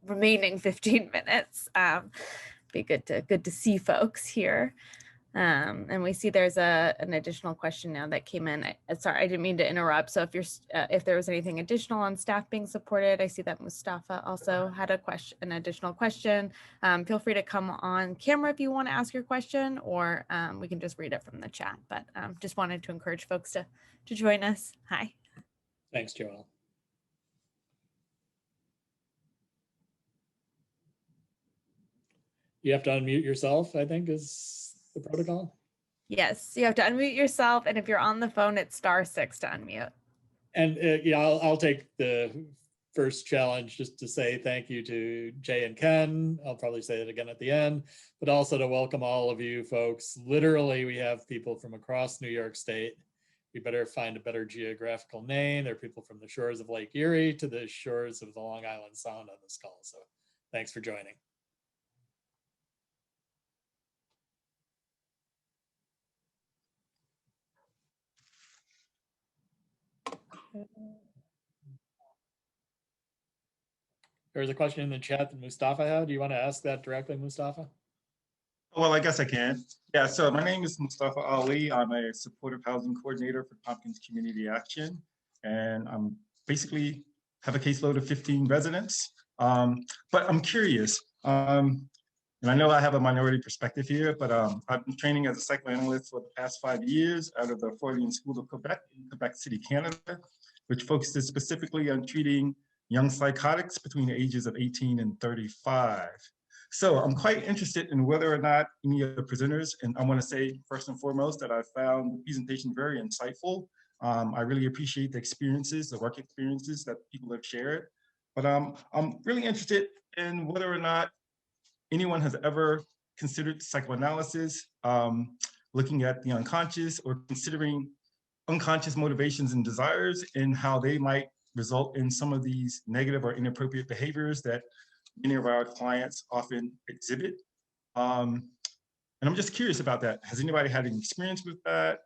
remaining 15 minutes. Be good to see folks here. And we see there's an additional question now that came in. Sorry, I didn't mean to interrupt. So if there was anything additional on staff being supported, I see that Mustafa also had an additional question. Feel free to come on camera if you want to ask your question, or we can just read it from the chat. But just wanted to encourage folks to join us. Hi. Thanks, Joel. You have to unmute yourself, I think, is the protocol. Yes, you have to unmute yourself, and if you're on the phone, it's *6 to unmute. And yeah, I'll take the first challenge just to say thank you to Jay and Ken. I'll probably say it again at the end, but also to welcome all of you folks. Literally, we have people from across New York State. We better find a better geographical name. There are people from the shores of Lake Erie to the shores of the Long Island Sound on this call. So thanks for joining. There's a question in the chat that Mustafa had. Do you want to ask that directly, Mustafa? Well, I guess I can. Yeah, so my name is Mustafa Ali. I'm a supportive housing coordinator for Tompkins Community Action. And I'm basically have a caseload of 15 residents. But I'm curious, and I know I have a minority perspective here, but I've been training as a psychoanalyst for the past 5 years out of the Freudian School of Quebec in Quebec City, Canada, which focuses specifically on treating young psychotics between the ages of 18 and 35. So I'm quite interested in whether or not any of the presenters, and I want to say first and foremost that I found the presentation very insightful. I really appreciate the experiences, the work experiences that people have shared. But I'm really interested in whether or not anyone has ever considered psychoanalysis, looking at the unconscious or considering unconscious motivations and desires and how they might result in some of these negative or inappropriate behaviors that many of our clients often exhibit. And I'm just curious about that. Has anybody had any experience with that,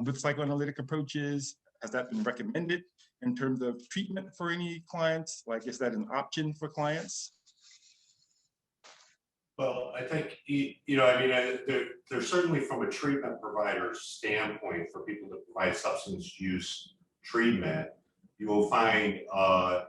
with psychoanalytic approaches? Has that been recommended in terms of treatment for any clients? Like, is that an option for clients? Well, I think, there's certainly from a treatment provider standpoint for people that provide substance use treatment, you will find, I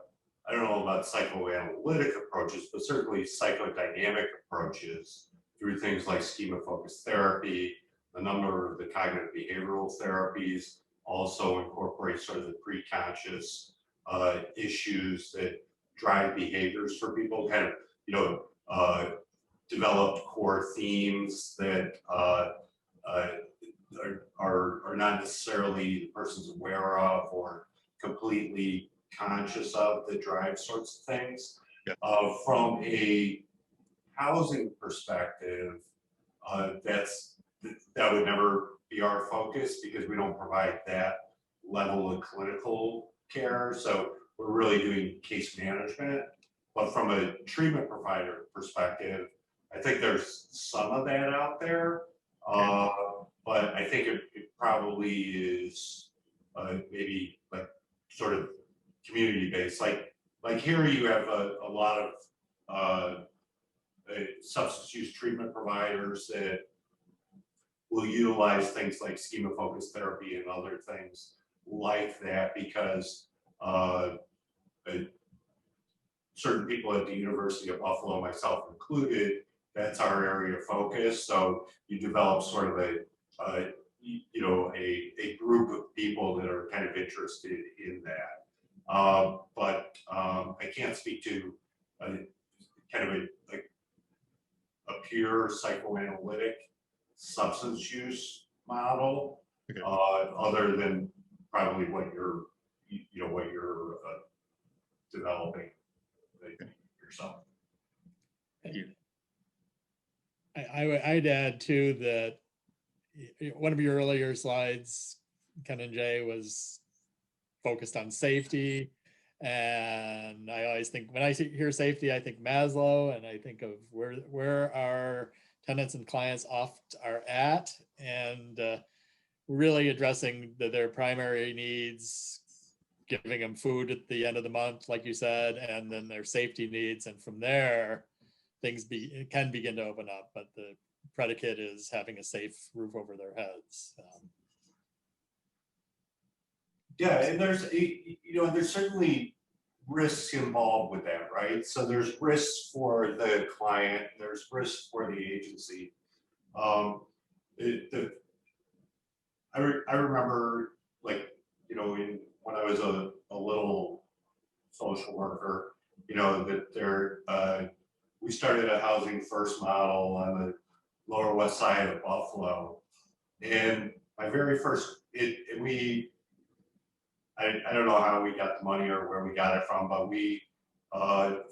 don't know about psychoanalytic approaches, but certainly psychodynamic approaches through things like schema-focused therapy. A number of the cognitive behavioral therapies also incorporate sort of the preconscious issues that drive behaviors for people, kind of, developed core themes that are not necessarily the person's aware of or completely conscious of that drive sorts of things. Yeah. From a housing perspective, that would never be our focus because we don't provide that level of clinical care. So we're really doing case management. But from a treatment provider perspective, I think there's some of that out there. But I think it probably is maybe like sort of community based. Like here you have a lot of substance use treatment providers that will utilize things like schema focused therapy and other things like that because certain people at the University of Buffalo, myself included, that's our area of focus. So you develop sort of a group of people that are kind of interested in that. But I can't speak to kind of a pure psychoanalytic substance use model, Okay. other than probably what you're developing yourself. Thank you. I'd add too that one of your earlier slides, Ken and Jay, was focused on safety. And I always think when I hear safety, I think Maslow, and I think of where our tenants and clients oft are at, and really addressing their primary needs, giving them food at the end of the month, like you said, and then their safety needs. And from there, things can begin to open up, but the predicate is having a safe roof over their heads. Yeah, and there's certainly risks involved with that, right? So there's risks for the client, there's risks for the agency. I remember, like, when I was a little social worker, that we started a housing first model on the Lower West Side of Buffalo, and my very first I don't know how we got the money or where we got it from, but we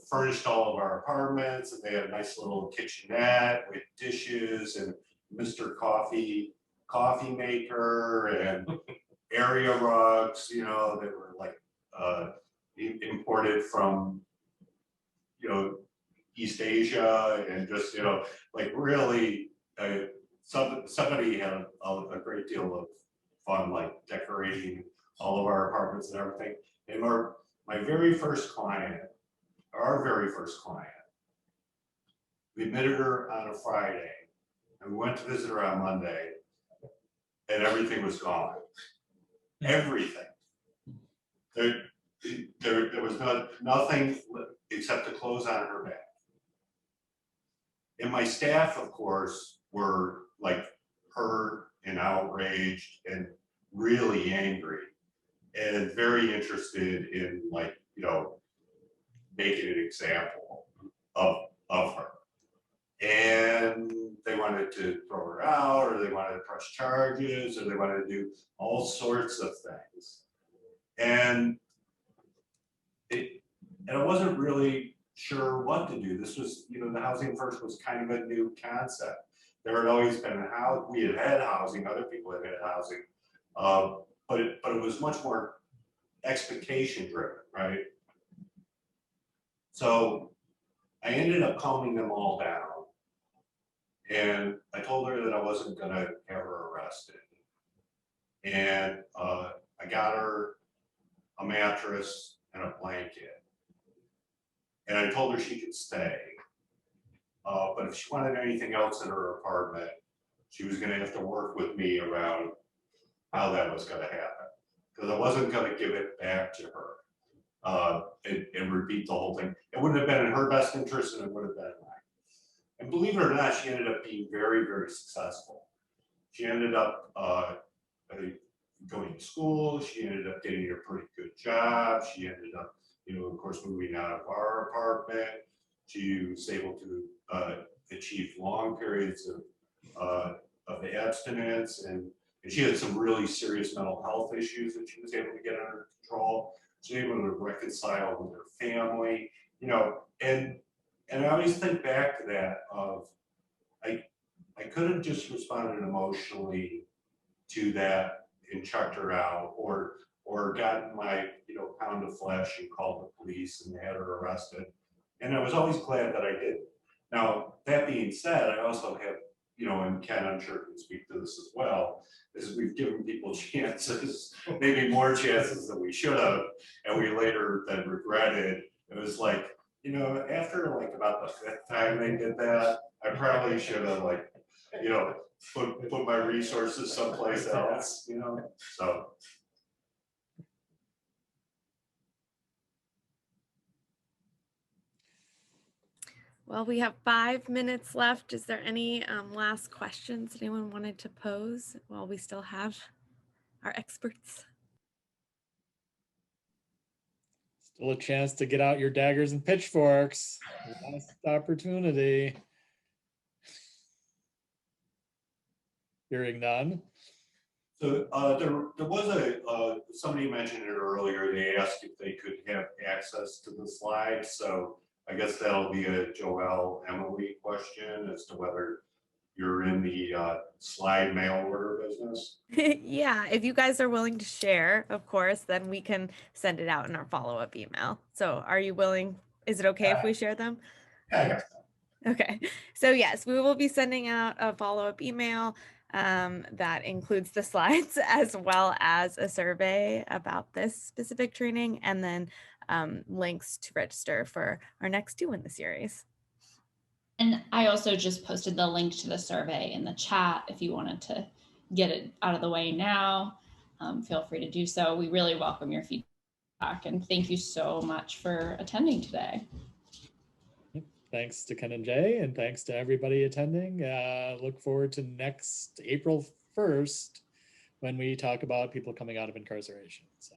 furnished all of our apartments, and they had a nice little kitchenette with dishes and Mr. Coffee maker and area rugs, that were like imported from East Asia, and just like really somebody had a great deal of fun, like decorating all of our apartments and everything. And our very first client, we admitted her on a Friday, and we went to visit her on Monday, and everything was gone. Everything. There was nothing except the clothes on her back. And my staff, of course, were like hurt and outraged and really angry and very interested in making an example of her. And they wanted to throw her out, or they wanted to press charges, or they wanted to do all sorts of things. And I wasn't really sure what to do. This was, the housing first was kind of a new concept. There had always been we had housing, other people had had housing, but it was much more expectation driven, right? So I ended up calming them all down, and I told her that I wasn't gonna have her arrested. And I got her a mattress and a blanket. And I told her she could stay. But if she wanted anything else in her apartment, she was gonna have to work with me around how that was gonna happen. Because I wasn't gonna give it back to her and repeat the whole thing. It wouldn't have been in her best interest, and it would have been mine. And believe it or not, she ended up being very, very successful. She ended up going to school. She ended up getting a pretty good job. She ended up, of course, moving out of our apartment. She was able to achieve long periods of abstinence, and she had some really serious mental health issues that she was able to get under control. She was able to reconcile with her family, and I always think back to that of I could have just responded emotionally to that and checked her out, or gotten my, pound of flesh and called the police and had her arrested. And I was always glad that I did. Now, that being said, I also have, and Ken, I'm sure can speak to this as well, is we've given people chances, maybe more chances than we should have, and we later then regretted. It was like, after like about the 5th time they did that, I probably should have put my resources someplace else, so. Well, we have 5 minutes left. Is there any last questions anyone wanted to pose while we still have our experts? Still a chance to get out your daggers and pitchforks. Last opportunity. Hearing none. So there was somebody mentioned it earlier, they asked if they could have access to the slides, so I guess that'll be a Joelle Emily question as to whether you're in the slide mail order business. Yeah, if you guys are willing to share, of course, then we can send it out in our follow-up email. So are you willing? Is it okay if we share them? I guess. Okay, so yes, we will be sending out a follow-up email that includes the slides as well as a survey about this specific training, and then links to register for our next 2 in the series. And I also just posted the link to the survey in the chat. If you wanted to get it out of the way now, feel free to do so. We really welcome your feedback, and thank you so much for attending today. Thanks to Ken and Jay, and thanks to everybody attending. Look forward to next April 1st when we talk about people coming out of incarceration. So.